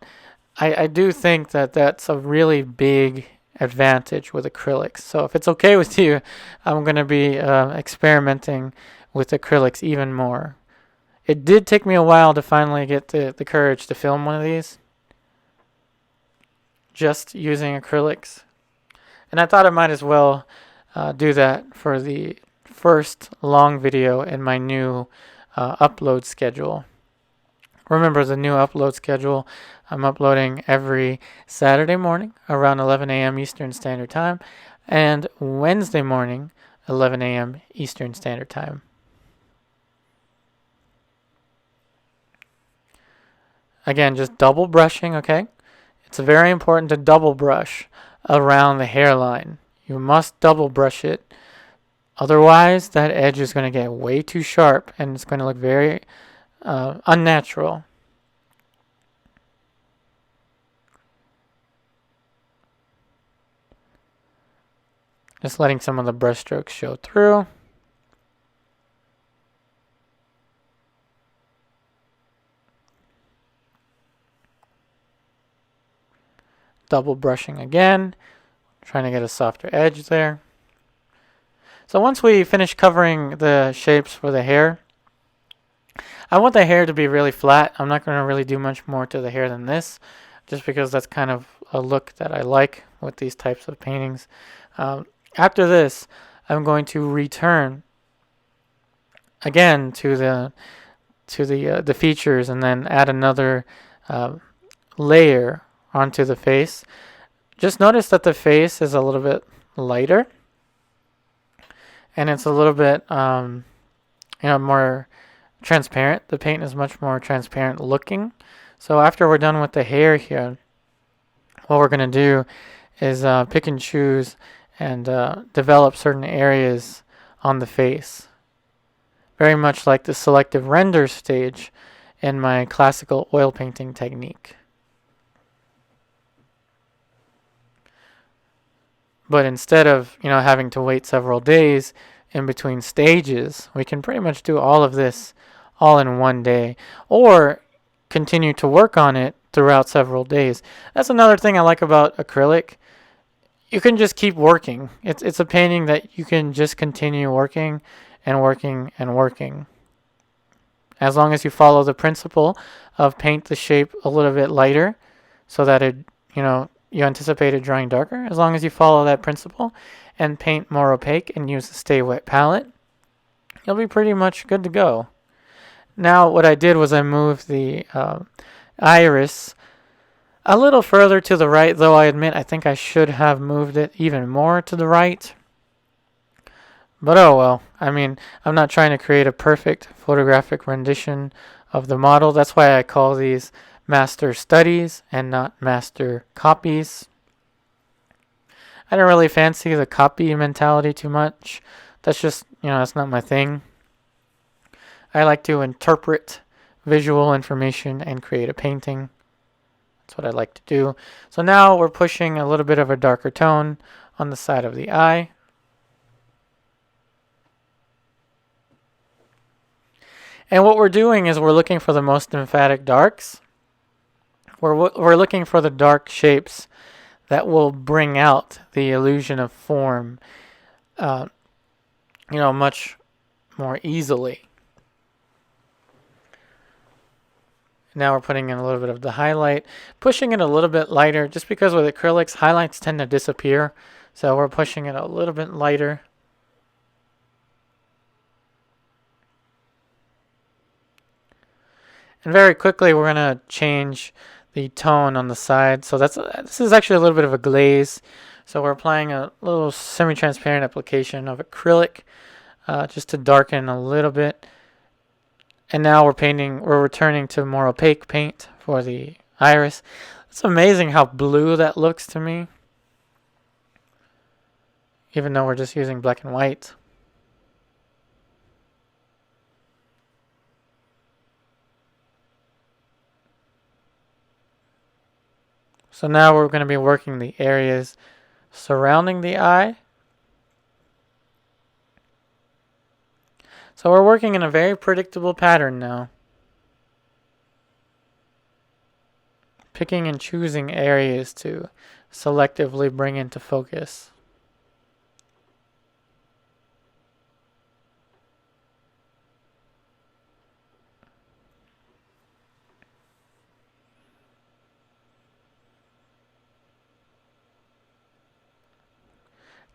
I do think that that's a really big advantage with acrylics. So if it's okay with you, I'm going to be experimenting with acrylics even more. It did take me a while to finally get the courage to film one of these, just using acrylics. And I thought I might as well do that for the first long video in my new upload schedule. Remember the new upload schedule, I'm uploading every Saturday morning around 11 a.m. Eastern Standard Time and Wednesday morning 11 a.m. Eastern Standard Time. Again, just double brushing, okay? It's very important to double brush around the hairline. You must double brush it. Otherwise, that edge is going to get way too sharp and it's going to look very unnatural. Just letting some of the brush strokes show through. Double brushing again, trying to get a softer edge there. So once we finish covering the shapes for the hair, I want the hair to be really flat. I'm not going to really do much more to the hair than this, just because that's kind of a look that I like with these types of paintings. After this, I'm going to return again to the features and then add another uh, layer onto the face. Just notice that the face is a little bit lighter and it's a little bit more transparent. The paint is much more transparent looking. So after we're done with the hair here, what we're going to do is pick and choose and develop certain areas on the face. Very much like the selective render stage in my classical oil painting technique. But instead of, having to wait several days in between stages, we can pretty much do all of this all in one day, or continue to work on it throughout several days. That's another thing I like about acrylic. You can just keep working. It's a painting that you can just continue working and working and working. As long as you follow the principle of paint the shape a little bit lighter so that you anticipate it drying darker. As long as you follow that principle and paint more opaque and use the Stay Wet palette, you'll be pretty much good to go. Now what I did was I moved the iris a little further to the right, though I admit I think I should have moved it even more to the right. But oh well. I mean, I'm not trying to create a perfect photographic rendition of the model. That's why I call these master studies and not master copies. I don't really fancy the copy mentality too much. That's just, that's not my thing. I like to interpret visual information and create a painting. That's what I like to do. So now we're pushing a little bit of a darker tone on the side of the eye. And what we're doing is we're looking for the most emphatic darks. We're looking for the dark shapes that will bring out the illusion of form, much more easily. Now we're putting in a little bit of the highlight, pushing it a little bit lighter, just because with acrylics, highlights tend to disappear. So we're pushing it a little bit lighter. And very quickly, we're going to change the tone on the side. So this is actually a little bit of a glaze. So we're applying a little semi-transparent application of acrylic just to darken a little bit. And now we're returning to more opaque paint for the iris. It's amazing how blue that looks to me, even though we're just using black and white. So now we're going to be working the areas surrounding the eye. So we're working in a very predictable pattern now. Picking and choosing areas to selectively bring into focus.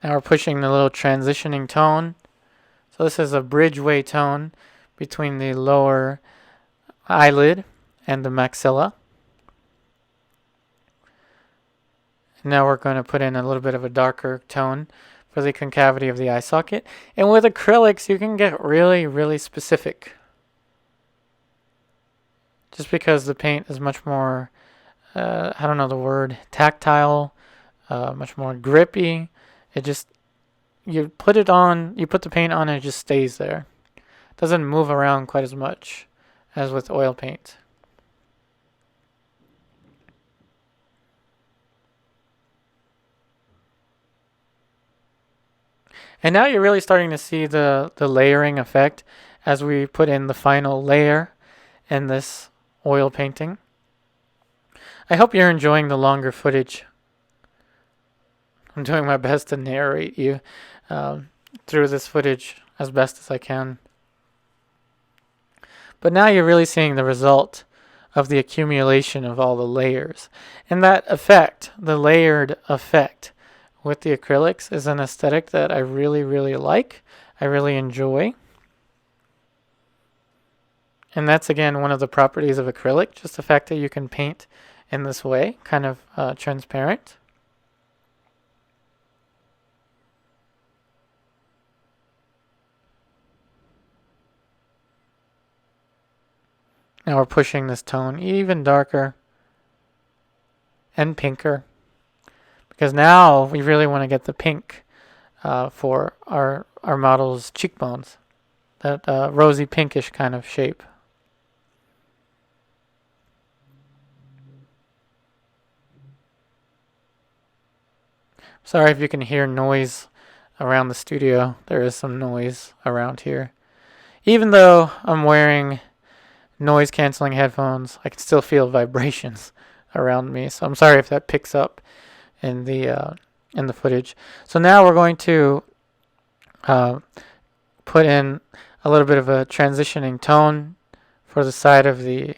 Now we're pushing the little transitioning tone. So this is a bridgeway tone between the lower eyelid and the maxilla. And now we're going to put in a little bit of a darker tone for the concavity of the eye socket. And with acrylics, you can get really, really specific. Just because the paint is much more, I don't know the word, tactile, much more grippy. It just, you put the paint on and it just stays there. It doesn't move around quite as much as with oil paint. And now you're really starting to see the layering effect as we put in the final layer in this oil painting. I hope you're enjoying the longer footage. I'm doing my best to narrate you through this footage as best as I can. But now you're really seeing the result of the accumulation of all the layers. And that effect, the layered effect with the acrylics, is an aesthetic that I really, really like. I really enjoy. And that's, again, one of the properties of acrylic, just the fact that you can paint in this way, kind of transparent. Now we're pushing this tone even darker and pinker, because now we really want to get the pink for our model's cheekbones, that rosy pinkish kind of shape. Sorry if you can hear noise around the studio. There is some noise around here. Even though I'm wearing noise canceling headphones, I can still feel vibrations around me. So I'm sorry if that picks up in the footage. So now we're going to put in a little bit of a transitioning tone for the side of the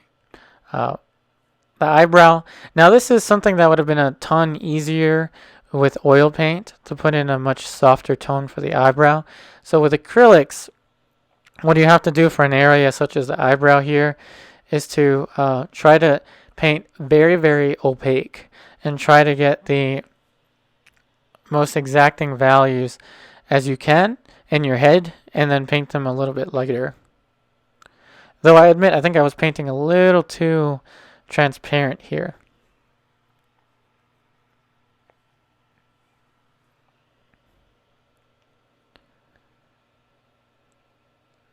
eyebrow. Now this is something that would have been a ton easier with oil paint, to put in a much softer tone for the eyebrow. So with acrylics, what you have to do for an area such as the eyebrow here is to try to paint very, very opaque and try to get the most exacting values as you can in your head, and then paint them a little bit lighter. Though I admit, I think I was painting a little too transparent here.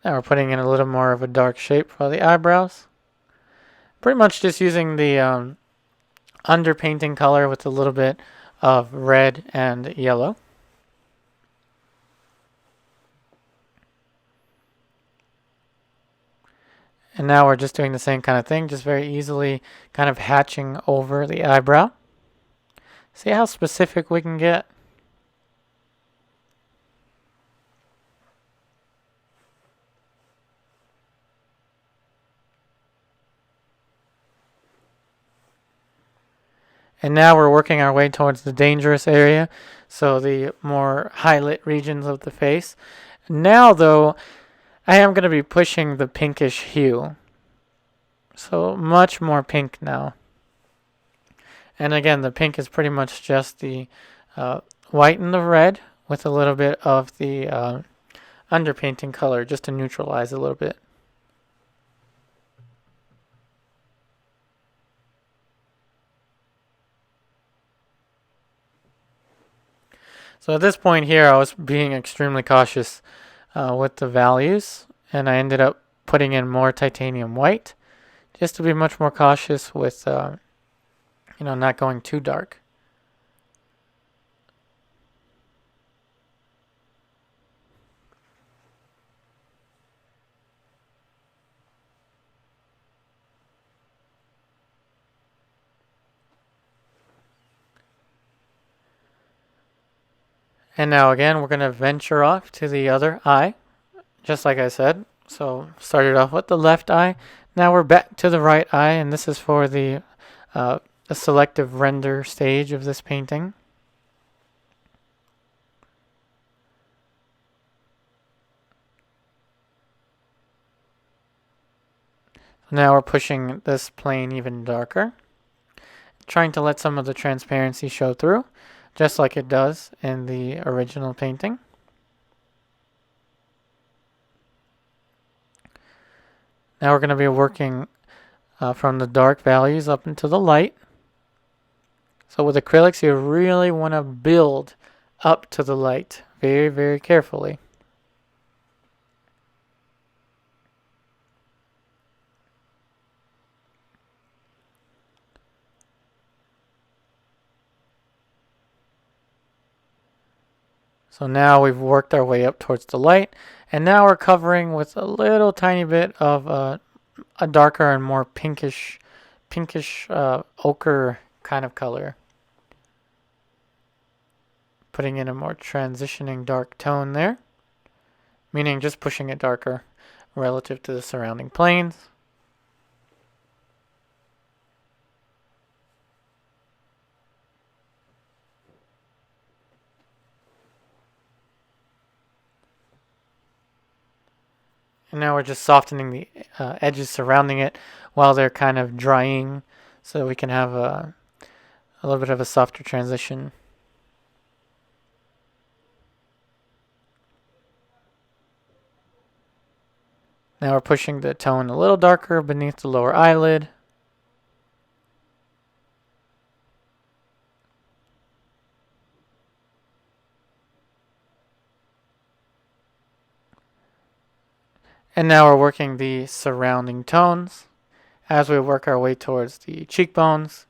Now we're putting in a little more of a dark shape for the eyebrows. Pretty much just using the underpainting color with a little bit of red and yellow. And now we're just doing the same kind of thing, just very easily kind of hatching over the eyebrow. See how specific we can get? And now we're working our way towards the dangerous area, so the more highlight regions of the face. Now, though, I am going to be pushing the pinkish hue. So much more pink now. And again, the pink is pretty much just the white and the red with a little bit of the underpainting color just to neutralize a little bit. So at this point here, I was being extremely cautious with the values, and I ended up putting in more titanium white just to be much more cautious with, not going too dark. And now again, we're going to venture off to the other eye, just like I said. So started off with the left eye. Now we're back to the right eye, and this is for the selective render stage of this painting. Now we're pushing this plane even darker, trying to let some of the transparency show through, just like it does in the original painting. Now we're going to be working from the dark values up into the light. So with acrylics, you really want to build up to the light very, very carefully. So now we've worked our way up towards the light, and now we're covering with a little tiny bit of a darker and more pinkish ochre kind of color. Putting in a more transitioning dark tone there, meaning just pushing it darker relative to the surrounding planes. And now we're just softening the edges surrounding it while they're kind of drying, so we can have a little bit of a softer transition. Now we're pushing the tone a little darker beneath the lower eyelid. And now we're working the surrounding tones as we work our way towards the cheekbones.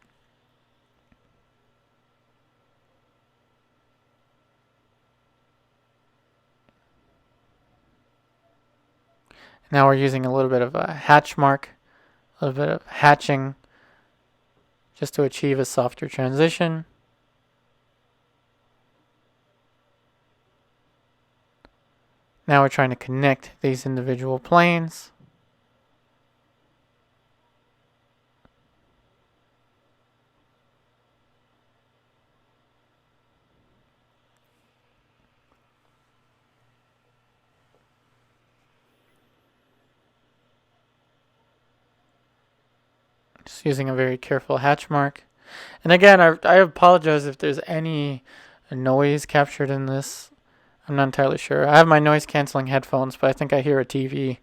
Now we're using a little bit of a hatch mark, a little bit of hatching, just to achieve a softer transition. Now we're trying to connect these individual planes. Just using a very careful hatch mark. And again, I apologize if there's any noise captured in this. I'm not entirely sure. I have my noise canceling headphones, but I think I hear a TV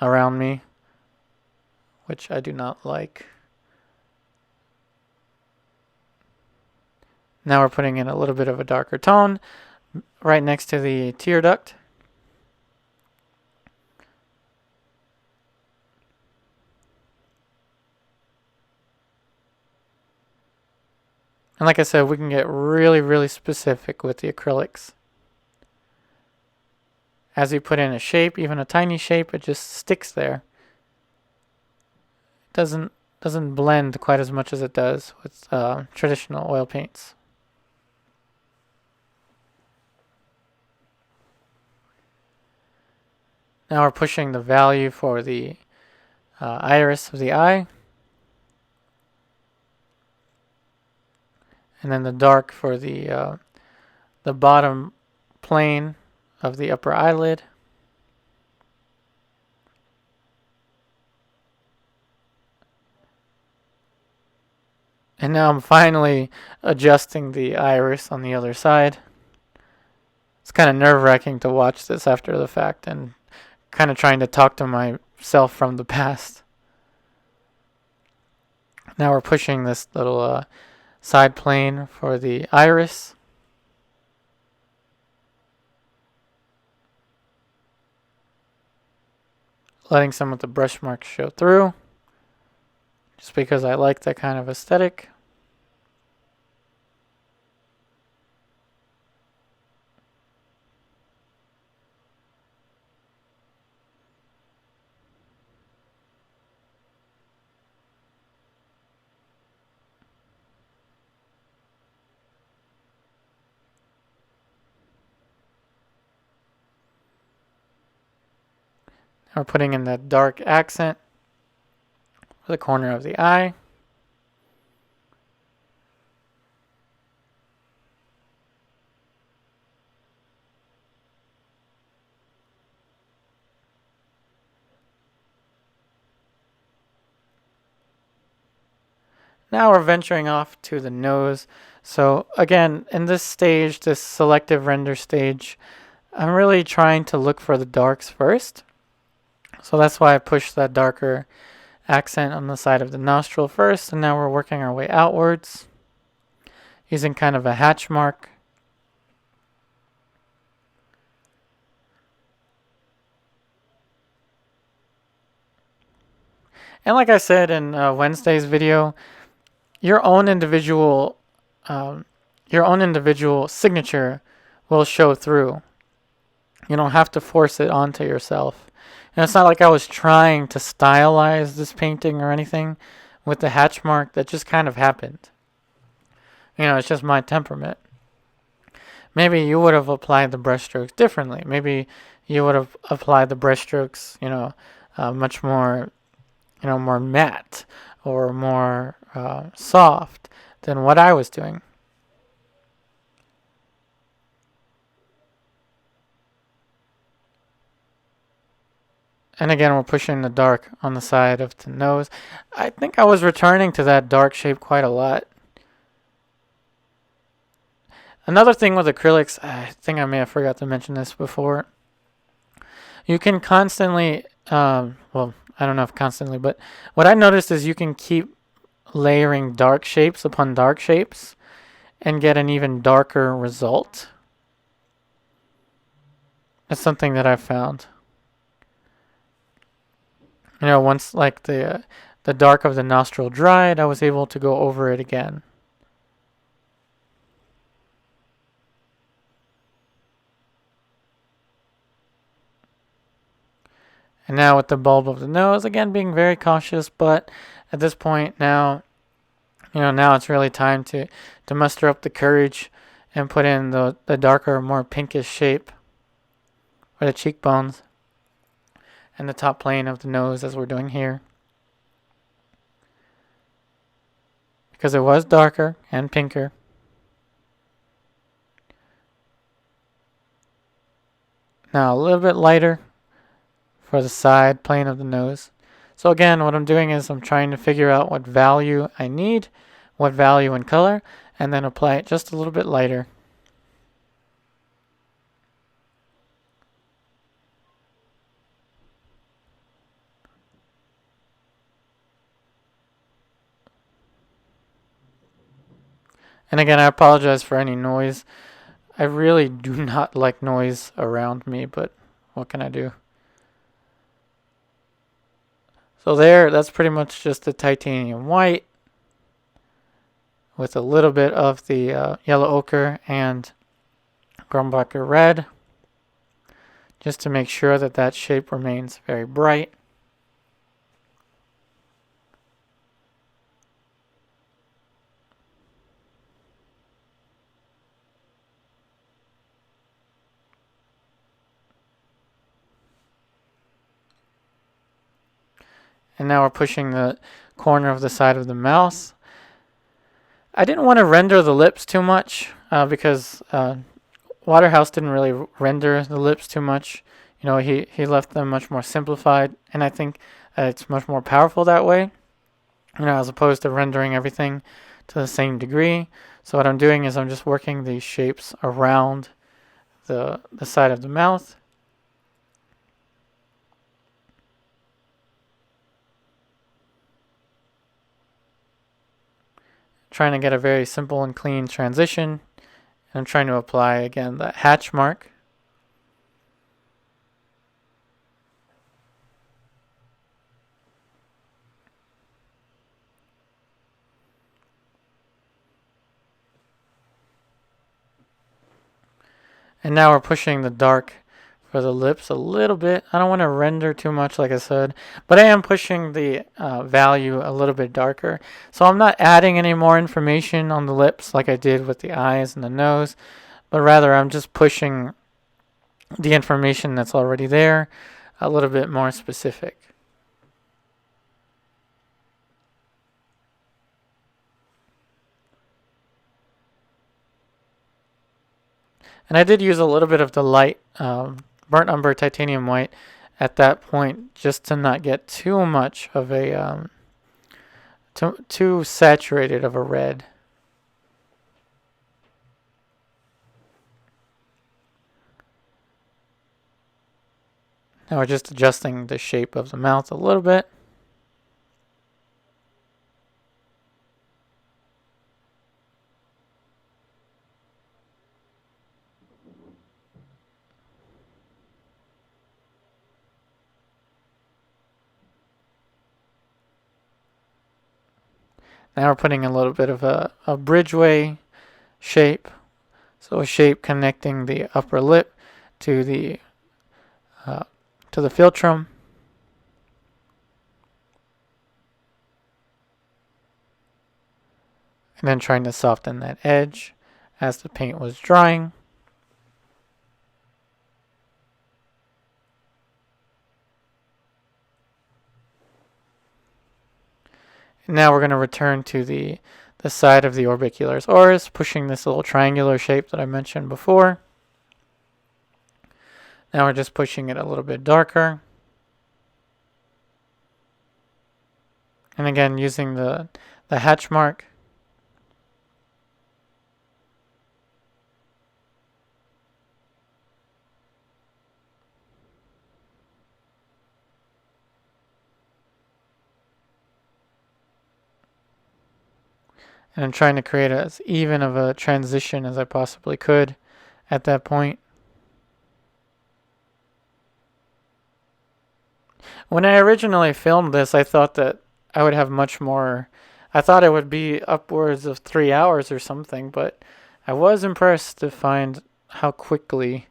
around me, which I do not like. Now we're putting in a little bit of a darker tone right next to the tear duct. And like I said, we can get really, really specific with the acrylics. As we put in a shape, even a tiny shape, it just sticks there. It doesn't blend quite as much as it does with traditional oil paints. Now we're pushing the value for the iris of the eye. And then the dark for the bottom plane of the upper eyelid. And now I'm finally adjusting the iris on the other side. It's kind of nerve-wracking to watch this after the fact and kind of trying to talk to myself from the past. Now we're pushing this little side plane for the iris. Letting some of the brush marks show through, just because I like that kind of aesthetic. We're putting in that dark accent for the corner of the eye. Now we're venturing off to the nose. So again, in this stage, this selective render stage, I'm really trying to look for the darks first. So that's why I pushed that darker accent on the side of the nostril first, and now we're working our way outwards using kind of a hatch mark. And like I said in Wednesday's video, your own individual signature will show through. You don't have to force it onto yourself. And it's not like I was trying to stylize this painting or anything with the hatch mark. That just kind of happened. You know, it's just my temperament. maybe you would have applied the brushstrokes differently. Maybe you would have applied the brushstrokes, much more, more matte or more soft than what I was doing. And again, we're pushing the dark on the side of the nose. I think I was returning to that dark shape quite a lot. Another thing with acrylics, I think I may have forgot to mention this before. You can constantly, well, I don't know if constantly, but what I noticed is you can keep layering dark shapes upon dark shapes and get an even darker result. That's something that I've found. Once like the dark of the nostril dried, I was able to go over it again. And now with the bulb of the nose, again being very cautious, but at this point now, now it's really time to muster up the courage and put in the darker, more pinkish shape for the cheekbones and the top plane of the nose as we're doing here. Because it was darker and pinker. Now a little bit lighter for the side plane of the nose. So again, what I'm doing is I'm trying to figure out what value I need, what value in color, and then apply it just a little bit lighter. And again, I apologize for any noise. I really do not like noise around me, but what can I do? So that's pretty much just the titanium white with a little bit of the yellow ochre and Grumbacher red, just to make sure that shape remains very bright. And now we're pushing the corner of the side of the mouth. I didn't want to render the lips too much because Waterhouse didn't really render the lips too much. He left them much more simplified, and I think it's much more powerful that way, as opposed to rendering everything to the same degree. So what I'm doing is I'm just working these shapes around the side of the mouth. Trying to get a very simple and clean transition. And I'm trying to apply, again, that hatch mark. And now we're pushing the dark for the lips a little bit. I don't want to render too much, like I said, but I am pushing the value a little bit darker. So I'm not adding any more information on the lips like I did with the eyes and the nose, but rather I'm just pushing the information that's already there a little bit more specific. And I did use a little bit of the light burnt umber titanium white at that point, just to not get too much of a too saturated of a red. Now we're just adjusting the shape of the mouth a little bit. Now we're putting a little bit of a bridgeway shape. So a shape connecting the upper lip to the philtrum. And then trying to soften that edge as the paint was drying. Now we're going to return to the side of the orbicularis oris, pushing this little triangular shape that I mentioned before. Now we're just pushing it a little bit darker. And again, using the hatch mark. And I'm trying to create as even of a transition as I possibly could at that point. When I originally filmed this, I thought that I would have much more. I thought it would be upwards of 3 hours or something, but I was impressed to find how quickly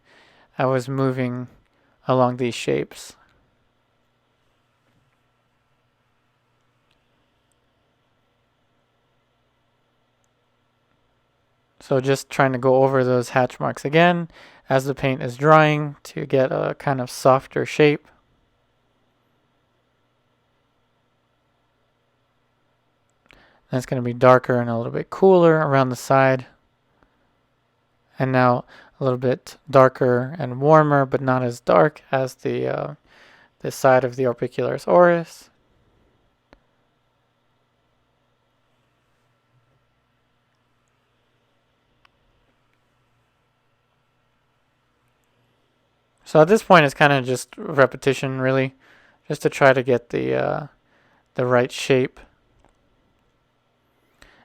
I was moving along these shapes. So just trying to go over those hatch marks again as the paint is drying to get a kind of softer shape. And it's going to be darker and a little bit cooler around the side. And now a little bit darker and warmer, but not as dark as the side of the orbicularis oris. So at this point, it's kind of just repetition, really, just to try to get the right shape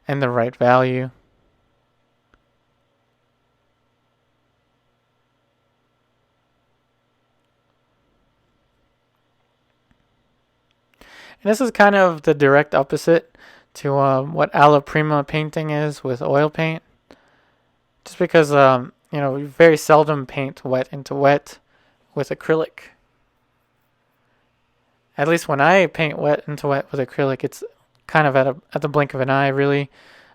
and the right value. And this is kind of the direct opposite to what alla prima painting is with oil paint. Just because, we very seldom paint wet into wet with acrylic. At least when I paint wet into wet with acrylic, it's kind of at the blink of an eye, really.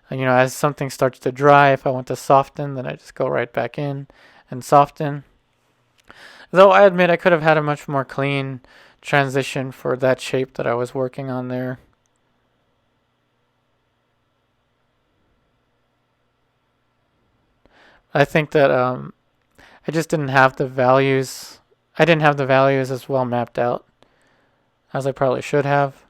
As something starts to dry, if I want to soften, then I just go right back in and soften. Though I admit I could have had a much more clean transition for that shape that I was working on there. I think that I just didn't have the values. I didn't have the values as well mapped out as I probably should have.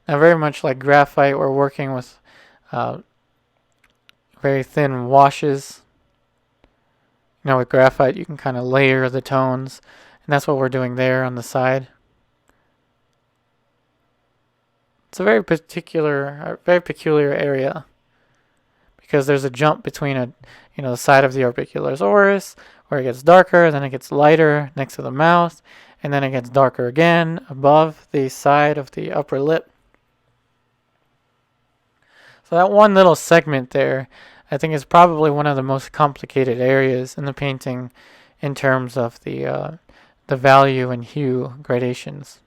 Now, very much like graphite, we're working with very thin washes. With graphite, you can kind of layer the tones, and that's what we're doing there on the side. It's a very peculiar area because there's a jump between the side of the orbicularis oris where it gets darker, then it gets lighter next to the mouth, and then it gets darker again above the side of the upper lip. So that one little segment there, I think, is probably one of the most complicated areas in the painting in terms of the value and hue gradations.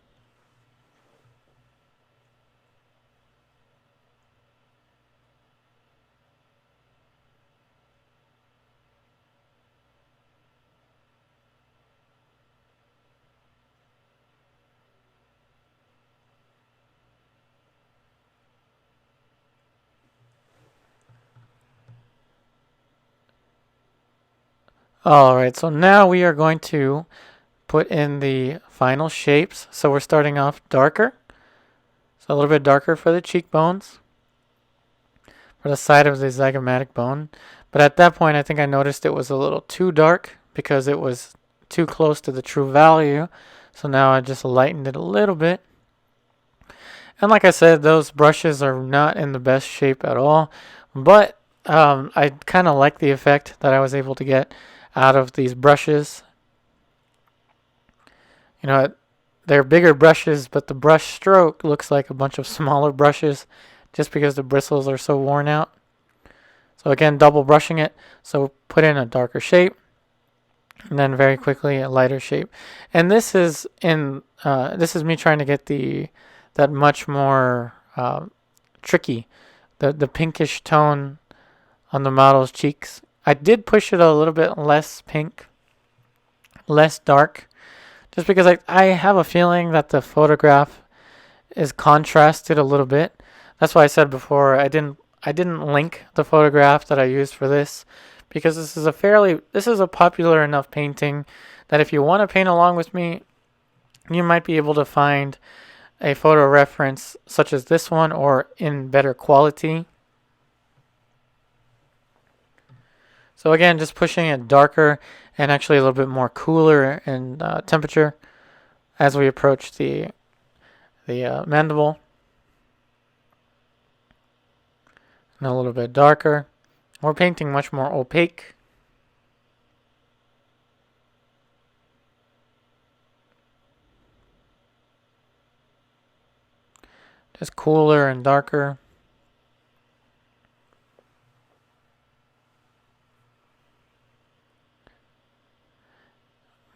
Alright, so now we are going to put in the final shapes. So we're starting off darker. So a little bit darker for the cheekbones, for the side of the zygomatic bone. But at that point, I think I noticed it was a little too dark because it was too close to the true value. So now I just lightened it a little bit. And like I said, those brushes are not in the best shape at all. But I kind of like the effect that I was able to get out of these brushes. They're bigger brushes, but the brush stroke looks like a bunch of smaller brushes just because the bristles are so worn out. So again, double brushing it. So put in a darker shape, and then very quickly a lighter shape. And this is me trying to get that much more tricky, the pinkish tone on the model's cheeks. I did push it a little bit less pink, less dark, just because I have a feeling that the photograph is contrasted a little bit. That's why I said before I didn't link the photograph that I used for this, because this is a popular enough painting that if you want to paint along with me, you might be able to find a photo reference such as this one or in better quality. So again, just pushing it darker and actually a little bit more cooler in temperature as we approach the mandible. And a little bit darker. We're painting much more opaque. Just cooler and darker.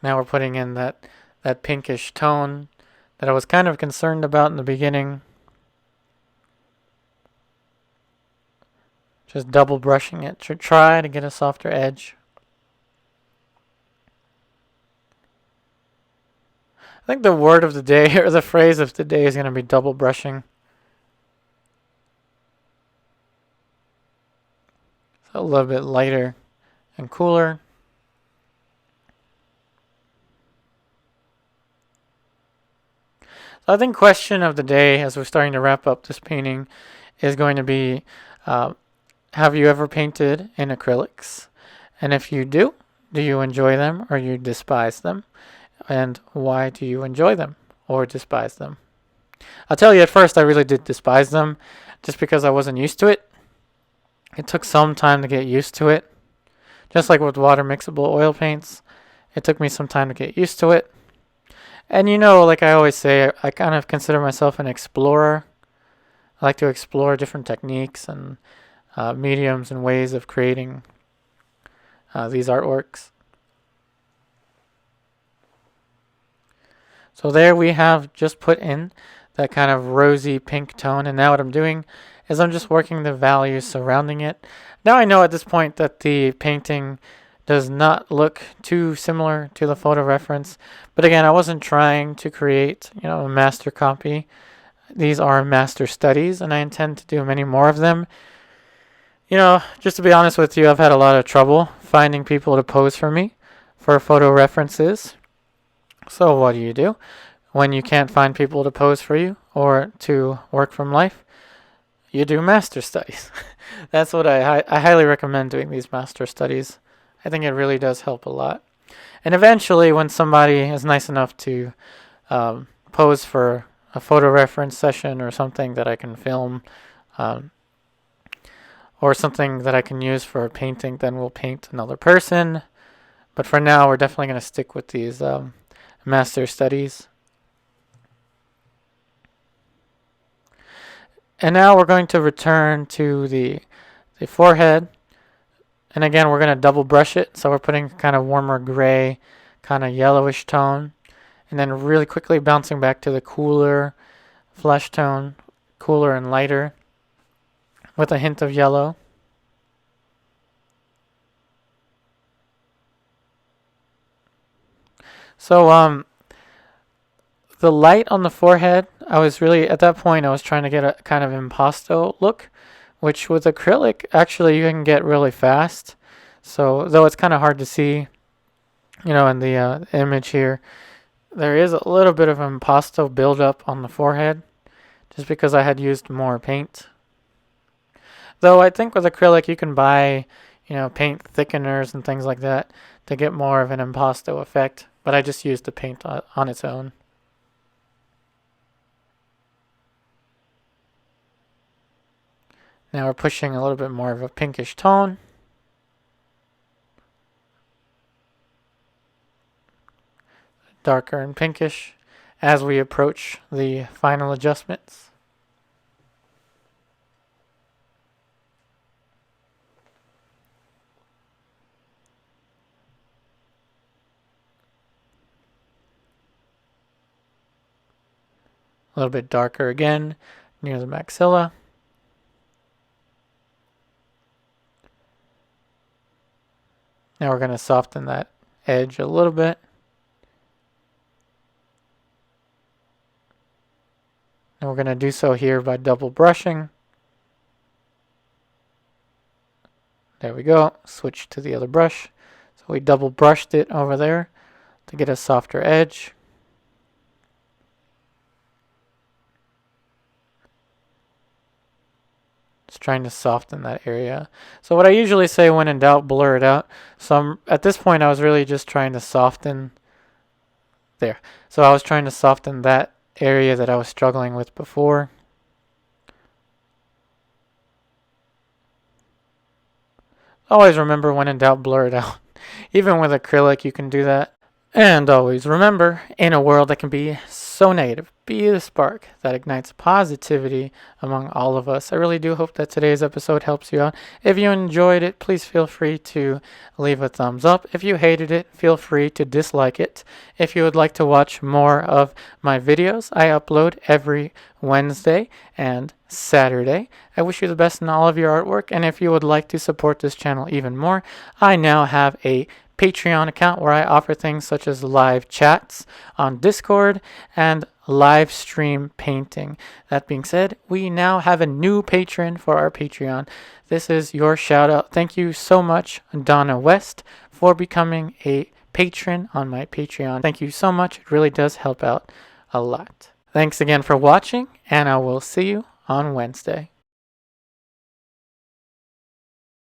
Now we're putting in that pinkish tone that I was kind of concerned about in the beginning. Just double brushing it to try to get a softer edge. I think the word of the day, or the phrase of the day, is going to be double brushing. So a little bit lighter and cooler. So I think question of the day, as we're starting to wrap up this painting, is going to be, have you ever painted in acrylics? And if you do you enjoy them or you despise them? And why do you enjoy them or despise them? I'll tell you, at first I really did despise them just because I wasn't used to it. It took some time to get used to it. Just like with water mixable oil paints, it took me some time to get used to it. And like I always say, I kind of consider myself an explorer. I like to explore different techniques and mediums and ways of creating these artworks. So there we have just put in that kind of rosy pink tone, and now what I'm doing is I'm just working the values surrounding it. Now I know at this point that the painting does not look too similar to the photo reference, but again, I wasn't trying to create a master copy. These are master studies, and I intend to do many more of them. Just to be honest with you, I've had a lot of trouble finding people to pose for me for photo references. So what do? When you can't find people to pose for you or to work from life? You do master studies. That's what I highly recommend, doing these master studies. I think it really does help a lot. And eventually, when somebody is nice enough to pose for a photo reference session or something that I can film, or something that I can use for a painting, then we'll paint another person. But for now, we're definitely going to stick with these master studies. And now we're going to return to the forehead. And again, we're going to double brush it. So we're putting kind of warmer gray, kind of yellowish tone. And then really quickly bouncing back to the cooler flesh tone, cooler and lighter, with a hint of yellow. So the light on the forehead, I was really, at that point, I was trying to get a kind of impasto look, which with acrylic, actually you can get really fast. So though it's kind of hard to see, in the image here, there is a little bit of impasto buildup on the forehead, just because I had used more paint. Though I think with acrylic you can buy, paint thickeners and things like that to get more of an impasto effect. But I just used the paint on its own. Now we're pushing a little bit more of a pinkish tone. Darker and pinkish as we approach the final adjustments. A little bit darker again near the maxilla. Now we're going to soften that edge a little bit. And we're going to do so here by double brushing. There we go. Switch to the other brush. So we double brushed it over there to get a softer edge. Just trying to soften that area. So what I usually say when in doubt, blur it out. So at this point I was really just trying to soften there. So I was trying to soften that area that I was struggling with before. Always remember, when in doubt, blur it out. Even with acrylic you can do that. And always remember, in a world that can be so negative, be the spark that ignites positivity among all of us. I really do hope that today's episode helps you out. If you enjoyed it, please feel free to leave a thumbs up. If you hated it, feel free to dislike it. If you would like to watch more of my videos, I upload every Wednesday and Saturday. I wish you the best in all of your artwork, and if you would like to support this channel even more, I now have a Patreon account where I offer things such as live chats on Discord and live stream painting. That being said, we now have a new patron for our Patreon. This is your shout out. Thank you so much, Donna West, for becoming a patron on my Patreon. Thank you so much. It really does help out a lot. Thanks again for watching, and I will see you on Wednesday.